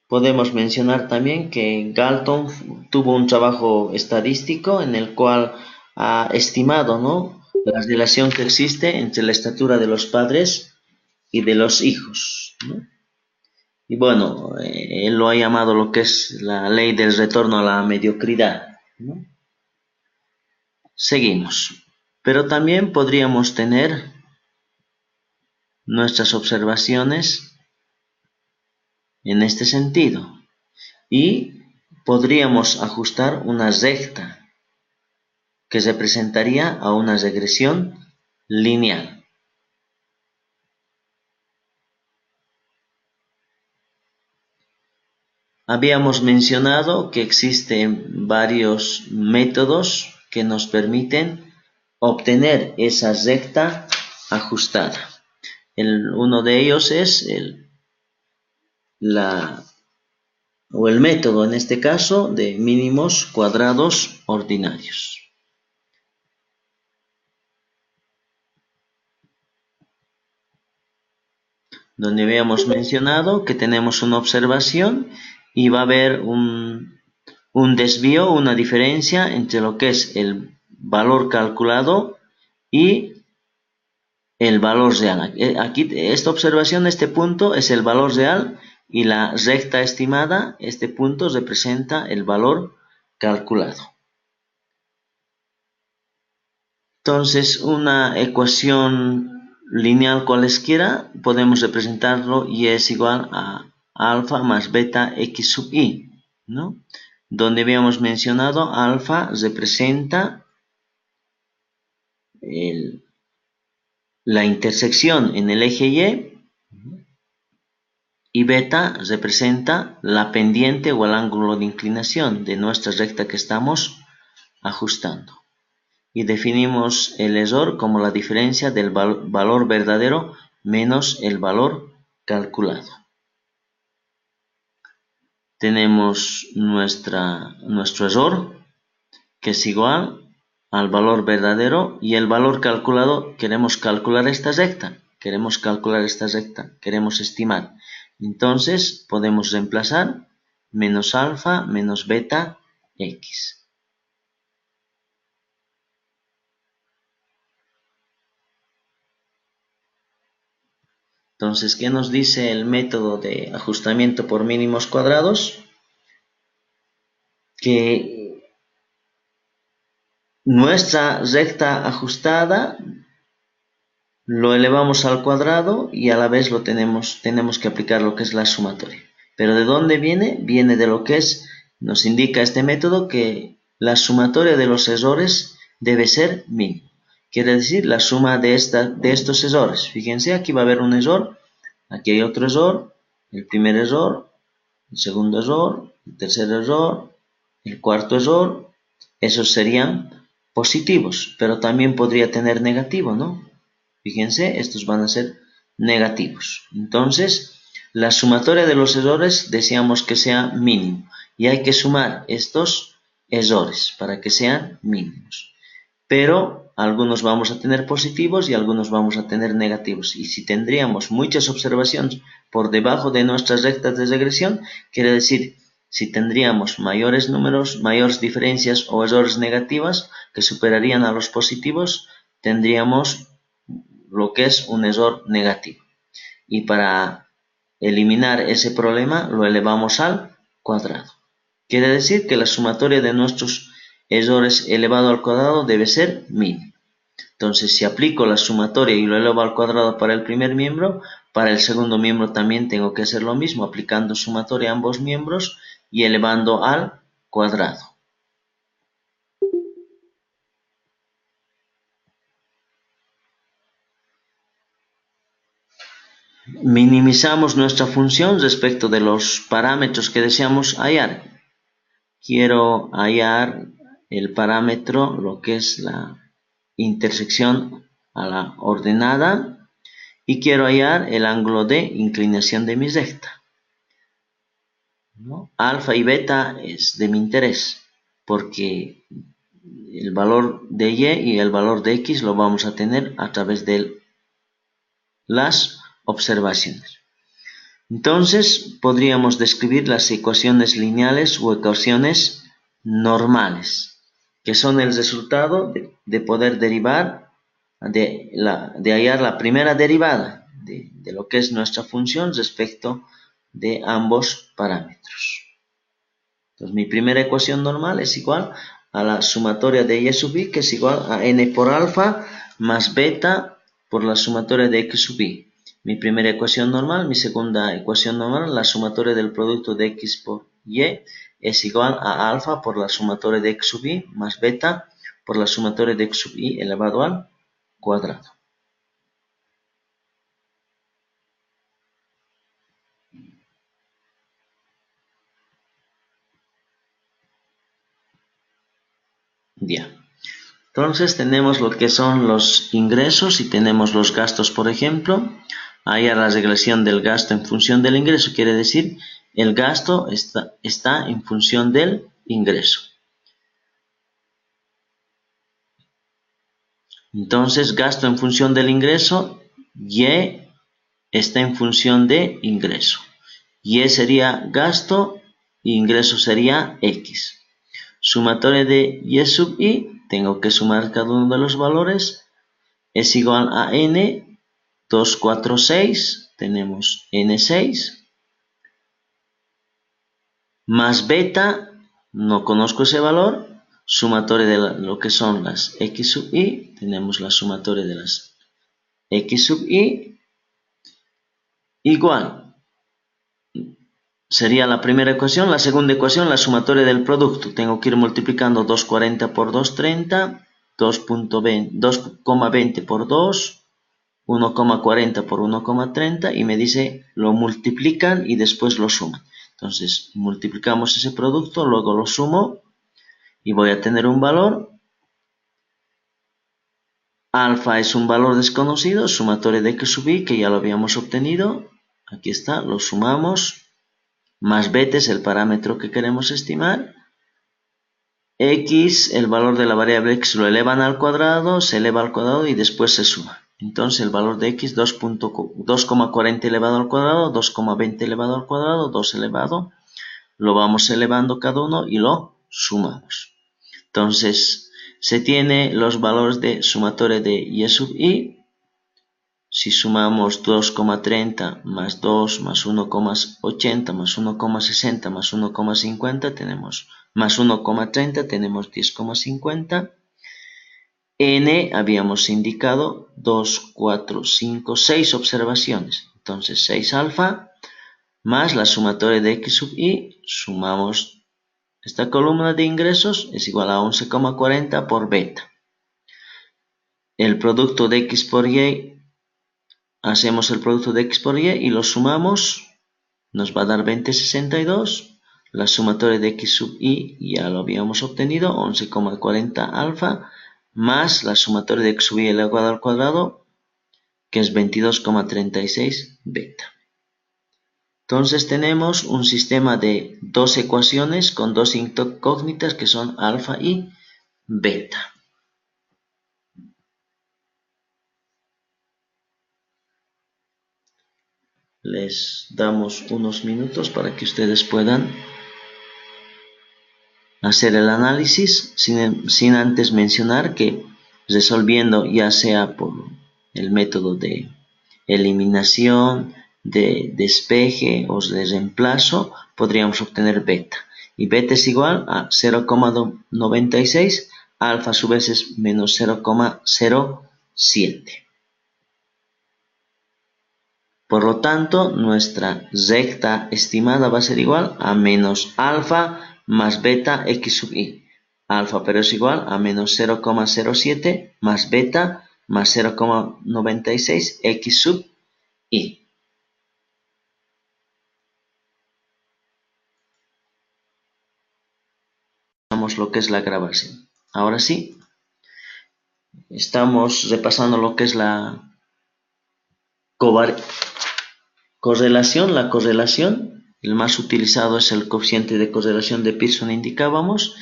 Podemos mencionar también que Galton tuvo un trabajo estadístico en el cual ha estimado, ¿no?, la relación que existe entre la estatura de los padres y de los hijos, ¿no? Y bueno, él lo ha llamado lo que es la ley del retorno a la mediocridad, ¿no? Seguimos. Pero también podríamos tener nuestras observaciones en este sentido. Y podríamos ajustar una recta que representaría a una regresión lineal. Habíamos mencionado que existen varios métodos que nos permiten obtener esa recta ajustada. Uno de ellos es el método, en este caso, de mínimos cuadrados ordinarios. Donde habíamos mencionado que tenemos una observación y va a haber un desvío, una diferencia entre lo que es el valor calculado y el valor real. Aquí esta observación, este punto es el valor real, y la recta estimada, este punto representa el valor calculado. Entonces, una ecuación lineal cualesquiera podemos representarlo y es igual a alfa más beta x sub i, ¿no? Donde habíamos mencionado alfa representa la intersección en el eje y beta representa la pendiente o el ángulo de inclinación de nuestra recta que estamos ajustando. Y definimos el error como la diferencia del valor verdadero menos el valor calculado. Tenemos nuestro error, que es igual al valor verdadero, y el valor calculado. Queremos calcular esta recta, queremos estimar. Entonces podemos reemplazar menos alfa menos beta x. Entonces, ¿qué nos dice el método de ajustamiento por mínimos cuadrados? Que nuestra recta ajustada lo elevamos al cuadrado y a la vez tenemos que aplicar lo que es la sumatoria. ¿Pero de dónde viene? Viene de lo que nos indica este método que la sumatoria de los errores debe ser mínima. Quiere decir la suma de estos errores. Fíjense, aquí va a haber un error, aquí hay otro error, el primer error, el segundo error, el tercer error, el cuarto error. Esos serían positivos, pero también podría tener negativo, ¿no? Fíjense, estos van a ser negativos. Entonces, la sumatoria de los errores deseamos que sea mínimo. Y hay que sumar estos errores para que sean mínimos. Pero algunos vamos a tener positivos y algunos vamos a tener negativos. Y si tendríamos muchas observaciones por debajo de nuestras rectas de regresión, quiere decir, si tendríamos mayores números, mayores diferencias o errores negativas que superarían a los positivos, tendríamos lo que es un error negativo. Y para eliminar ese problema lo elevamos al cuadrado. Quiere decir que la sumatoria de nuestros errores elevado al cuadrado debe ser mínima. Entonces, si aplico la sumatoria y lo elevo al cuadrado para el primer miembro, para el segundo miembro también tengo que hacer lo mismo, aplicando sumatoria a ambos miembros y elevando al cuadrado. Minimizamos nuestra función respecto de los parámetros que deseamos hallar. Quiero hallar el parámetro, lo que es la intersección a la ordenada, y quiero hallar el ángulo de inclinación de mi recta, ¿no? Alfa y beta es de mi interés, porque el valor de y y el valor de x lo vamos a tener a través de las observaciones. Entonces, podríamos describir las ecuaciones lineales o ecuaciones normales, que son el resultado de poder derivar, de hallar la primera derivada de lo que es nuestra función respecto de ambos parámetros. Entonces, mi primera ecuación normal es igual a la sumatoria de y sub i, que es igual a n por alfa más beta por la sumatoria de x sub i. Mi primera ecuación normal, mi segunda ecuación normal, la sumatoria del producto de x por y es igual a alfa por la sumatoria de x sub i más beta por la sumatoria de x sub i elevado al cuadrado. Ya. Entonces tenemos lo que son los ingresos y tenemos los gastos, por ejemplo. Ahí a la regresión del gasto en función del ingreso, quiere decir el gasto está en función del ingreso. Entonces, gasto en función del ingreso, y está en función de ingreso. Y sería gasto y ingreso sería x. Sumatoria de y sub i, tengo que sumar cada uno de los valores, es igual a n, 2, 4, 6, tenemos n6, más beta, no conozco ese valor, sumatoria de lo que son las x sub i, tenemos la sumatoria de las x sub i, igual, sería la primera ecuación. La segunda ecuación, la sumatoria del producto, tengo que ir multiplicando 2,40 por 2,30, 2,20 por 2, 1,40 por 1,30 y me dice lo multiplican y después lo suman. Entonces multiplicamos ese producto, luego lo sumo y voy a tener un valor. Alfa es un valor desconocido, sumatoria de x sub i que ya lo habíamos obtenido. Aquí está, lo sumamos. Más beta es el parámetro que queremos estimar. X, el valor de la variable x lo elevan al cuadrado, se eleva al cuadrado y después se suma. Entonces el valor de x 2,40 elevado al cuadrado, 2,20 elevado al cuadrado, 2 elevado. Lo vamos elevando cada uno y lo sumamos. Entonces se tiene los valores de sumatoria de y sub i. Si sumamos 2,30 más 2 más 1,80 más 1,60 más 1,50 tenemos más 1,30 tenemos 10,50. N habíamos indicado 2, 4, 5, 6 observaciones. Entonces 6 alfa más la sumatoria de x sub i, sumamos esta columna de ingresos, es igual a 11,40 por beta. El producto de x por y, hacemos el producto de x por y y lo sumamos, nos va a dar 20,62. La sumatoria de x sub i ya lo habíamos obtenido, 11,40 alfa, más la sumatoria de x sub i elevado al cuadrado, que es 22,36 beta. Entonces tenemos un sistema de dos ecuaciones con dos incógnitas que son alfa y beta. Les damos unos minutos para que ustedes puedan hacer el análisis sin antes mencionar que resolviendo ya sea por el método de eliminación, de despeje o de reemplazo, podríamos obtener beta. Y beta es igual a 0,96, alfa a su vez es menos 0,07. Por lo tanto, nuestra recta estimada va a ser igual a menos alfa más beta x sub i. Alfa pero es igual a menos 0,07 más beta más 0,96 x sub i. Vamos lo que es la grabación. Ahora sí, estamos repasando lo que es la correlación. La correlación, el más utilizado es el coeficiente de correlación de Pearson, indicábamos.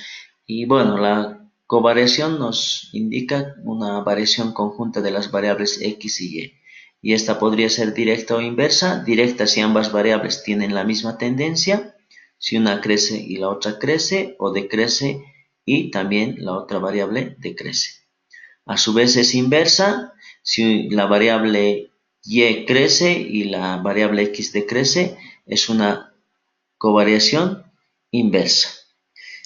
Y bueno, la covariación nos indica una variación conjunta de las variables x y y. Y esta podría ser directa o inversa. Directa si ambas variables tienen la misma tendencia. Si una crece y la otra crece o decrece y también la otra variable decrece. A su vez es inversa si la variable y crece y la variable x decrece, es una covariación inversa.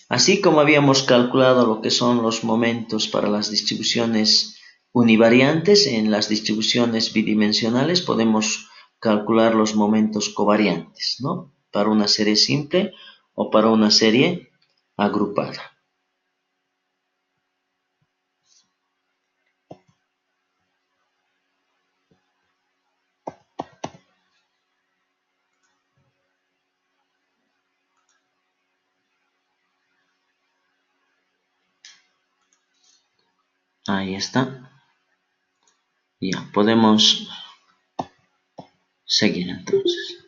Así como habíamos calculado lo que son los momentos para las distribuciones univariantes, en las distribuciones bidimensionales podemos calcular los momentos covariantes, ¿no? Para una serie simple o para una serie agrupada. Ahí está. Ya, podemos seguir entonces.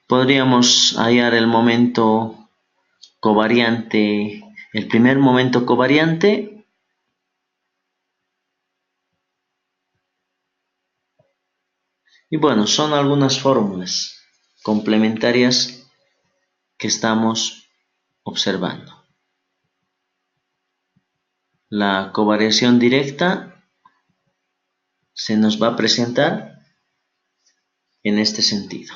Podríamos hallar el momento covariante, el primer momento covariante. Y bueno, son algunas fórmulas complementarias que estamos observando. La covariación directa se nos va a presentar en este sentido.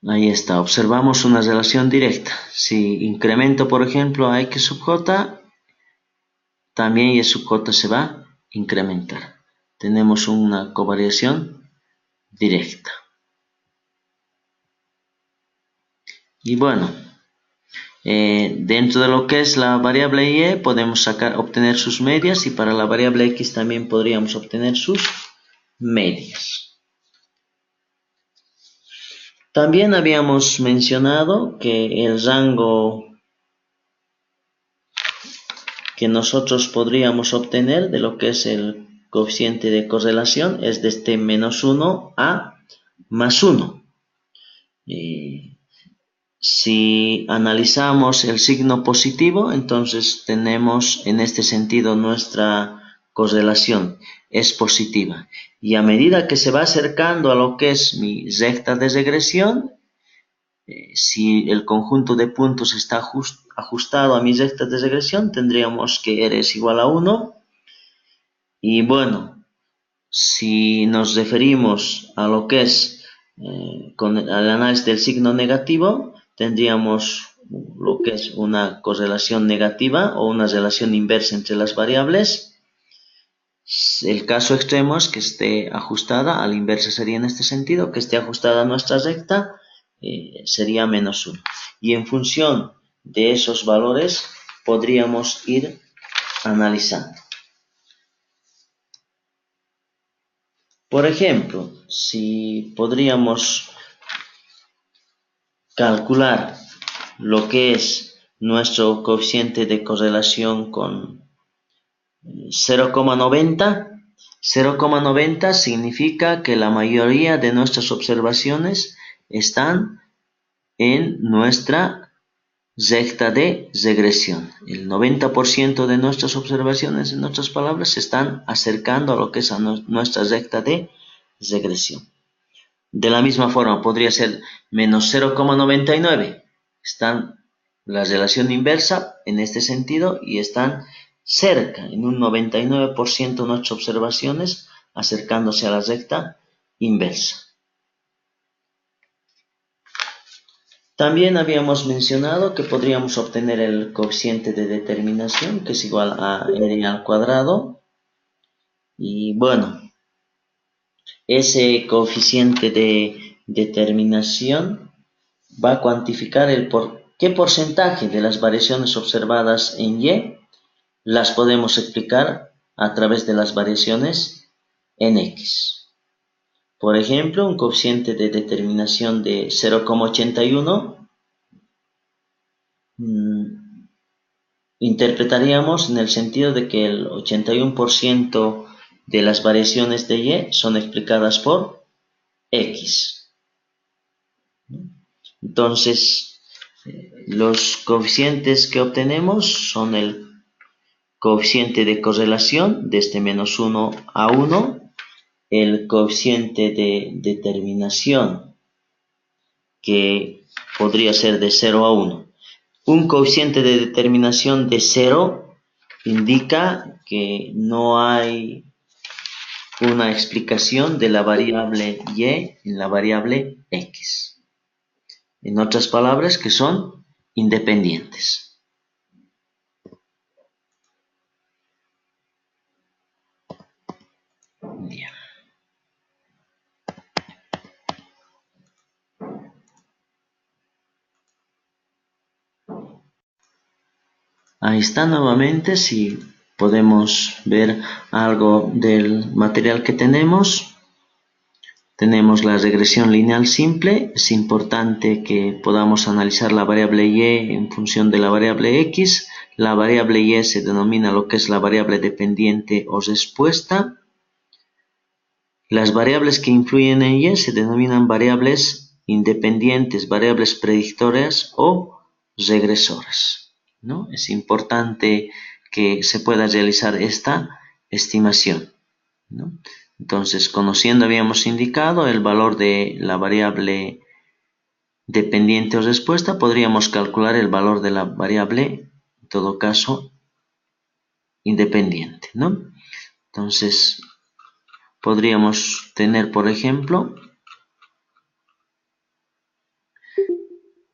Ahí está, observamos una relación directa. Si incremento, por ejemplo, a x sub j, también y sub j se va a incrementar. Tenemos una covariación directa. Y bueno, dentro de lo que es la variable y podemos obtener sus medias, y para la variable x también podríamos obtener sus medias. También habíamos mencionado que el rango que nosotros podríamos obtener de lo que es el coeficiente de correlación es desde -1 a +1. Si analizamos el signo positivo, entonces tenemos en este sentido nuestra correlación es positiva. Y a medida que se va acercando a lo que es mi recta de regresión, si el conjunto de puntos está ajustado a mi recta de regresión, tendríamos que R es igual a 1. Y bueno, si nos referimos a lo que es con el análisis del signo negativo, tendríamos lo que es una correlación negativa o una relación inversa entre las variables. El caso extremo es que esté ajustada, a la inversa sería en este sentido, que esté ajustada a nuestra recta, sería -1. Y en función de esos valores podríamos ir analizando. Por ejemplo, si podríamos calcular lo que es nuestro coeficiente de correlación con 0,90. 0,90 significa que la mayoría de nuestras observaciones están en nuestra recta de regresión. El 90% de nuestras observaciones, en otras palabras, se están acercando a lo que es nuestra recta de regresión. De la misma forma, podría ser menos 0,99. Están la relación inversa en este sentido y están cerca, en un 99% de nuestras observaciones, acercándose a la recta inversa. También habíamos mencionado que podríamos obtener el coeficiente de determinación, que es igual a R al cuadrado. Y bueno, ese coeficiente de determinación va a cuantificar qué porcentaje de las variaciones observadas en Y las podemos explicar a través de las variaciones en X. Por ejemplo, un coeficiente de determinación de 0,81 interpretaríamos en el sentido de que el 81% de las variaciones de Y son explicadas por X. Entonces, los coeficientes que obtenemos son el coeficiente de correlación desde -1 a 1, el coeficiente de determinación que podría ser de 0 a 1. Un coeficiente de determinación de 0 indica que no hay una explicación de la variable Y en la variable X. En otras palabras, que son independientes. Bien. Ahí está nuevamente, si podemos ver algo del material que tenemos. Tenemos la regresión lineal simple. Es importante que podamos analizar la variable Y en función de la variable X. La variable Y se denomina lo que es la variable dependiente o respuesta. Las variables que influyen en Y se denominan variables independientes, variables predictoras o regresoras, ¿no? Es importante que se pueda realizar esta estimación, ¿no? Entonces, conociendo, habíamos indicado el valor de la variable dependiente o respuesta, podríamos calcular el valor de la variable, en todo caso, independiente, ¿no? Entonces, podríamos tener, por ejemplo,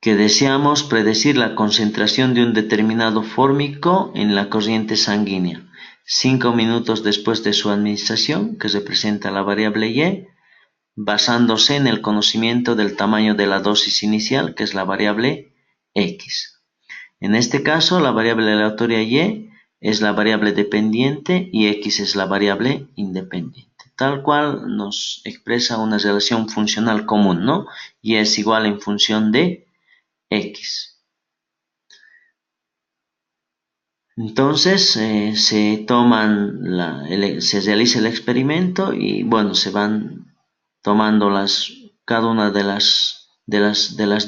que deseamos predecir la concentración de un determinado fórmico en la corriente sanguínea. 5 minutos después de su administración, que representa la variable Y, basándose en el conocimiento del tamaño de la dosis inicial, que es la variable X. En este caso, la variable aleatoria Y es la variable dependiente y X es la variable independiente. Tal cual nos expresa una relación funcional común, ¿no? Y es igual en función de X. Entonces se realiza el experimento y bueno, se van tomando cada una de las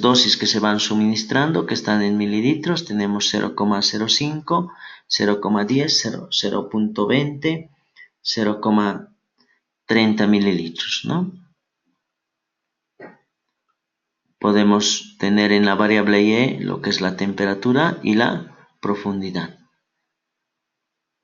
dosis que se van suministrando, que están en mililitros. Tenemos 0,05, 0,10, 0,20, 0,30 mililitros, ¿no? Podemos tener en la variable Y lo que es la temperatura y la profundidad.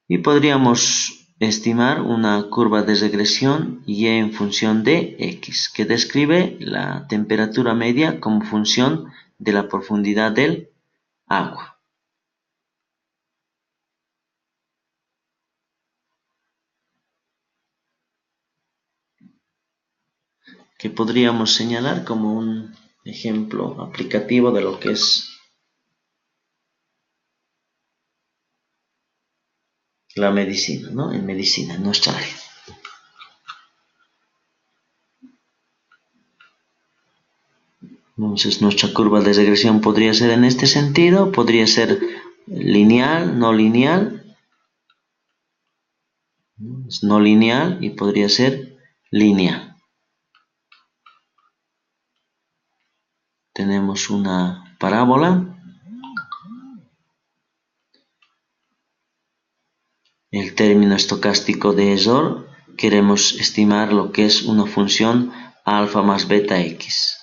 Y podríamos estimar una curva de regresión Y en función de X, que describe la temperatura media como función de la profundidad del agua. Que podríamos señalar como un ejemplo aplicativo de lo que es la medicina, ¿no? En medicina, en nuestra área. Entonces nuestra curva de regresión podría ser en este sentido, podría ser lineal, no lineal, es no lineal y podría ser lineal. Tenemos una parábola. El término estocástico de Esor, queremos estimar lo que es una función alfa más beta x.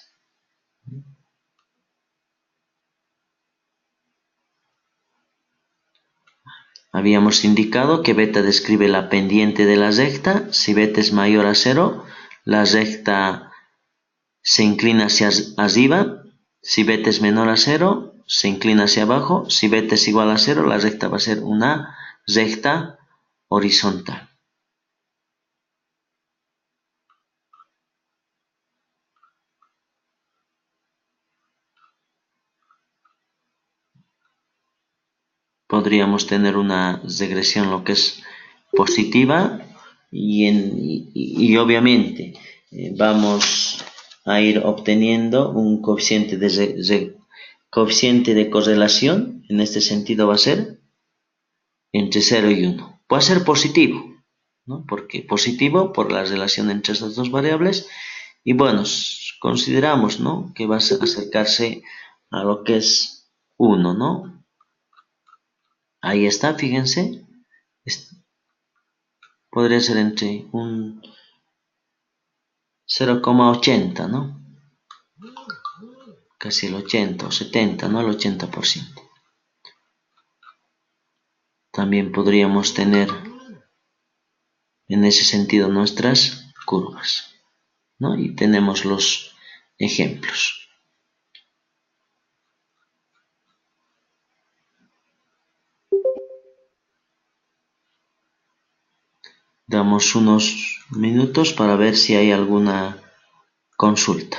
Habíamos indicado que beta describe la pendiente de la recta. Si beta es mayor a 0, la recta se inclina hacia arriba. Si beta es menor a 0, se inclina hacia abajo. Si beta es igual a 0, la recta va a ser una recta horizontal. Podríamos tener una regresión lo que es positiva y obviamente vamos a ir obteniendo un coeficiente de correlación. En este sentido va a ser entre 0 y 1. Puede ser positivo, ¿no? Porque positivo por la relación entre estas dos variables. Y bueno, consideramos, ¿no?, que va a acercarse a lo que es 1, ¿no? Ahí está, fíjense. Podría ser entre un 0,80, ¿no? Casi el 80 o 70, ¿no? El 80%. También podríamos tener en ese sentido nuestras curvas, ¿no? Y tenemos los ejemplos. Damos unos minutos para ver si hay alguna consulta.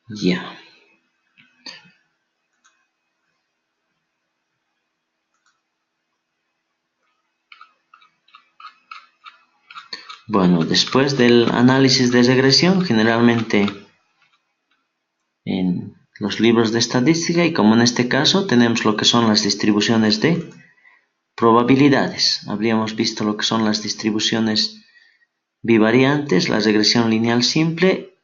Ya. Bueno, después del análisis de regresión, generalmente en los libros de estadística, y como en este caso tenemos lo que son las distribuciones de probabilidades. Habríamos visto lo que son las distribuciones bivariantes, la regresión lineal simple.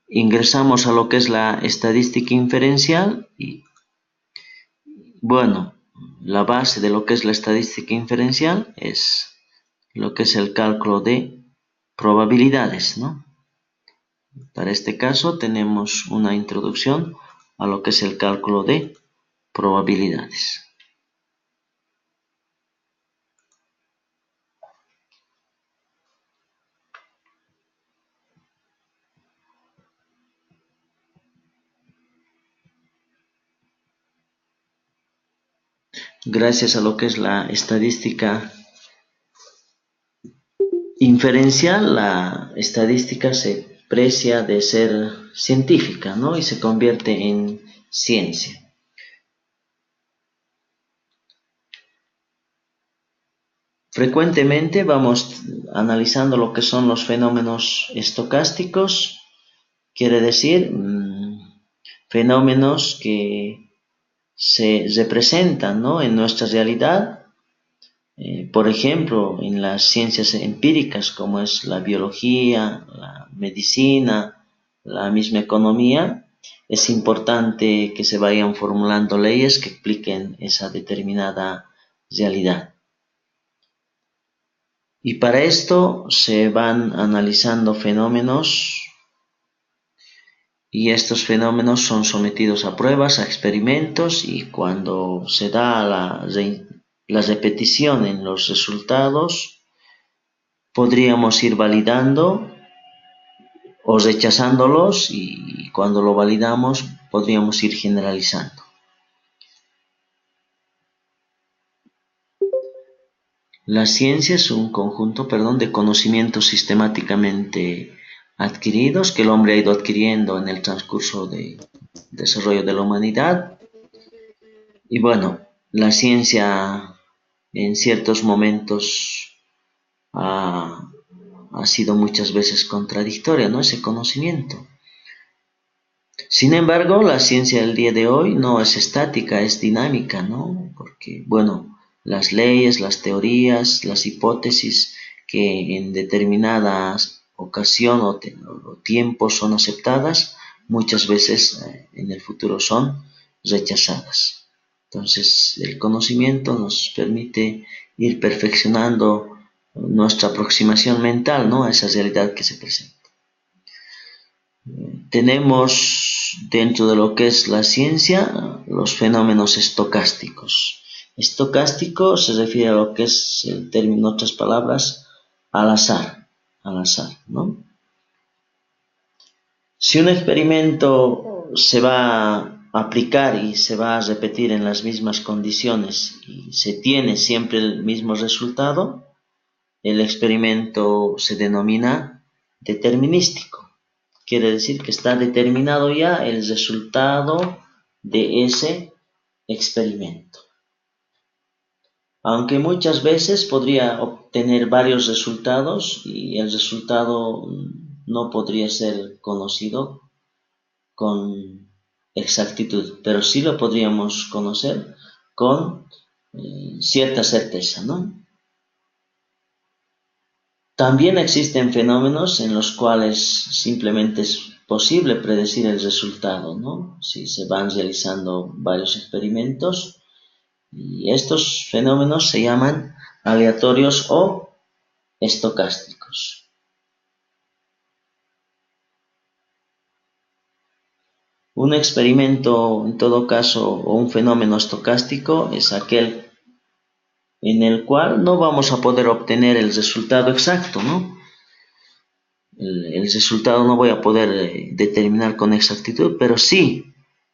Ingresamos a lo que es la estadística inferencial y, bueno, la base de lo que es la estadística inferencial es lo que es el cálculo de probabilidades, ¿no? Para este caso tenemos una introducción a lo que es el cálculo de probabilidades. Gracias a lo que es la estadística inferencial, la estadística se precia de ser científica, ¿no? Y se convierte en ciencia. Frecuentemente vamos analizando lo que son los fenómenos estocásticos, quiere decir fenómenos que se representan, ¿no?, en nuestra realidad. Por ejemplo, en las ciencias empíricas como es la biología, la medicina, la misma economía, es importante que se vayan formulando leyes que expliquen esa determinada realidad. Y para esto se van analizando fenómenos y estos fenómenos son sometidos a pruebas, a experimentos, y cuando se da la repetición en los resultados, podríamos ir validando o rechazándolos, y cuando lo validamos podríamos ir generalizando. La ciencia es un conjunto, de conocimientos sistemáticamente adquiridos que el hombre ha ido adquiriendo en el transcurso del desarrollo de la humanidad. Y bueno, la ciencia en ciertos momentos ha sido muchas veces contradictoria, ¿no?, ese conocimiento. Sin embargo, la ciencia del día de hoy no es estática, es dinámica, ¿no? Porque, bueno, las leyes, las teorías, las hipótesis que en determinadas ocasión o tiempos son aceptadas, muchas veces en el futuro son rechazadas. Entonces, el conocimiento nos permite ir perfeccionando nuestra aproximación mental, ¿no?, a esa realidad que se presenta. Tenemos dentro de lo que es la ciencia los fenómenos estocásticos. Estocástico se refiere a lo que es el término, en otras palabras, al azar, ¿no? Si un experimento se va a aplicar y se va a repetir en las mismas condiciones y se tiene siempre el mismo resultado, el experimento se denomina determinístico. Quiere decir que está determinado ya el resultado de ese experimento. Aunque muchas veces podría obtener varios resultados y el resultado no podría ser conocido con exactitud, pero sí lo podríamos conocer con cierta certeza, ¿no? También existen fenómenos en los cuales simplemente es posible predecir el resultado, ¿no?, si se van realizando varios experimentos, y estos fenómenos se llaman aleatorios o estocásticos. Un experimento, en todo caso, o un fenómeno estocástico es aquel en el cual no vamos a poder obtener el resultado exacto, ¿no? El resultado no voy a poder determinar con exactitud, pero sí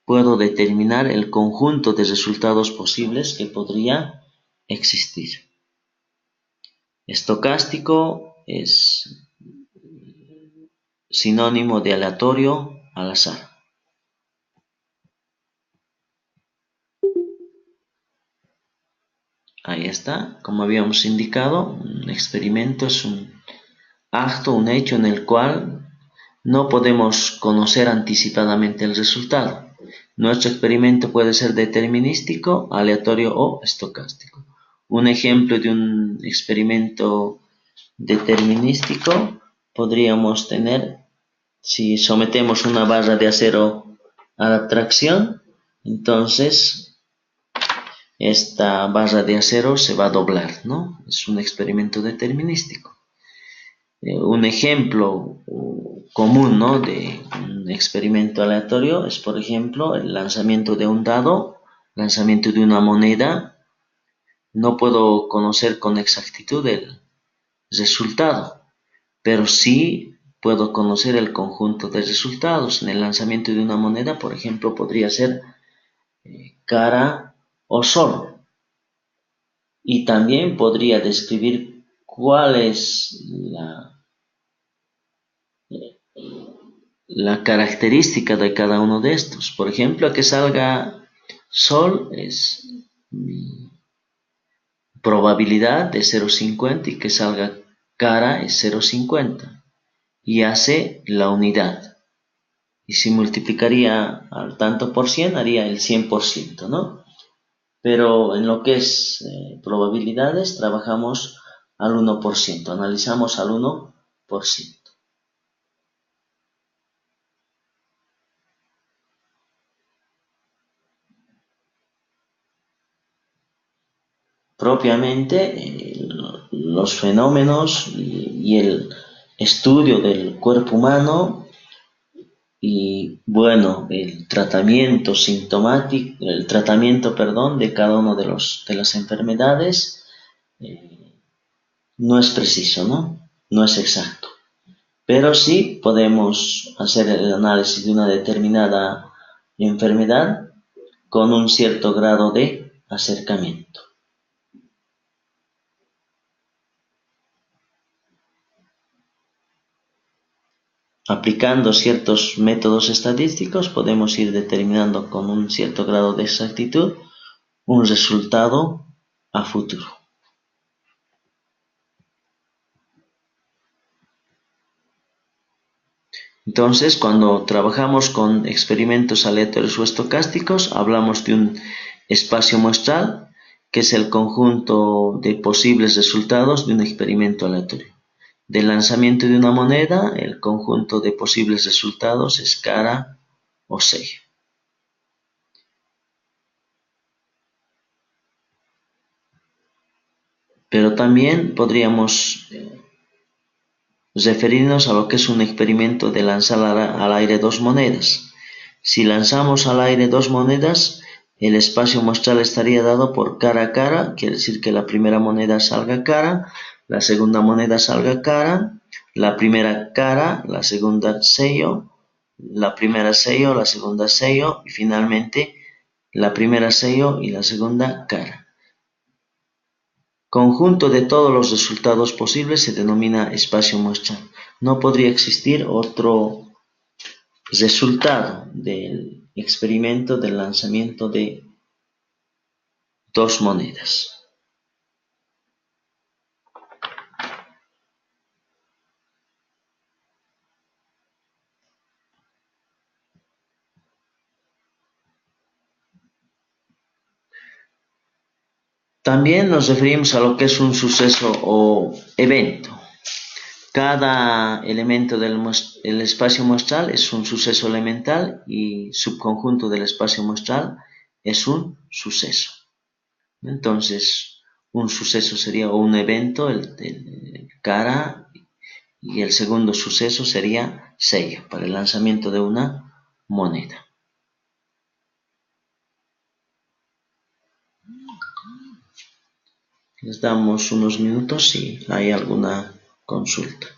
puedo determinar el conjunto de resultados posibles que podría existir. Estocástico es sinónimo de aleatorio, al azar. Ahí está, como habíamos indicado, un experimento es un acto, un hecho en el cual no podemos conocer anticipadamente el resultado. Nuestro experimento puede ser determinístico, aleatorio o estocástico. Un ejemplo de un experimento determinístico podríamos tener si sometemos una barra de acero a la tracción, entonces esta barra de acero se va a doblar, ¿no? Es un experimento determinístico. Un ejemplo común, ¿no?, de un experimento aleatorio es, por ejemplo, el lanzamiento de un dado, lanzamiento de una moneda. No puedo conocer con exactitud el resultado, pero sí puedo conocer el conjunto de resultados. En el lanzamiento de una moneda, por ejemplo, podría ser cara o sol. Y también podría describir cuál es la característica de cada uno de estos. Por ejemplo, que salga sol es mi probabilidad de 0,50 y que salga cara es 0,50 y hace la unidad. Y si multiplicaría al tanto por 100 haría el 100%, ¿no? Pero en lo que es probabilidades trabajamos al 1%, analizamos al 1%. Propiamente los fenómenos y el estudio del cuerpo humano y bueno, el tratamiento sintomático, el tratamiento, perdón, de cada uno de las enfermedades no es preciso, ¿no? No es exacto. Pero sí podemos hacer el análisis de una determinada enfermedad con un cierto grado de acercamiento. Aplicando ciertos métodos estadísticos podemos ir determinando con un cierto grado de exactitud un resultado a futuro. Entonces, cuando trabajamos con experimentos aleatorios o estocásticos, hablamos de un espacio muestral, que es el conjunto de posibles resultados de un experimento aleatorio. Del lanzamiento de una moneda, el conjunto de posibles resultados es cara o sello. Pero también podríamos referirnos a lo que es un experimento de lanzar al aire dos monedas. Si lanzamos al aire dos monedas, el espacio muestral estaría dado por cara a cara, quiere decir que la primera moneda salga cara, la segunda moneda salga cara, la primera cara, la segunda sello, la primera sello, la segunda sello y finalmente la primera sello y la segunda cara. Conjunto de todos los resultados posibles se denomina espacio muestral. No podría existir otro resultado del experimento del lanzamiento de dos monedas. También nos referimos a lo que es un suceso o evento. Cada elemento del espacio muestral es un suceso elemental y subconjunto del espacio muestral es un suceso. Entonces, un suceso sería un evento, el cara, y el segundo suceso sería sello, para el lanzamiento de una moneda. Les damos unos minutos si hay alguna consulta.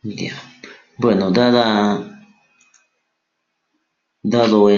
Ya. Bueno, dado el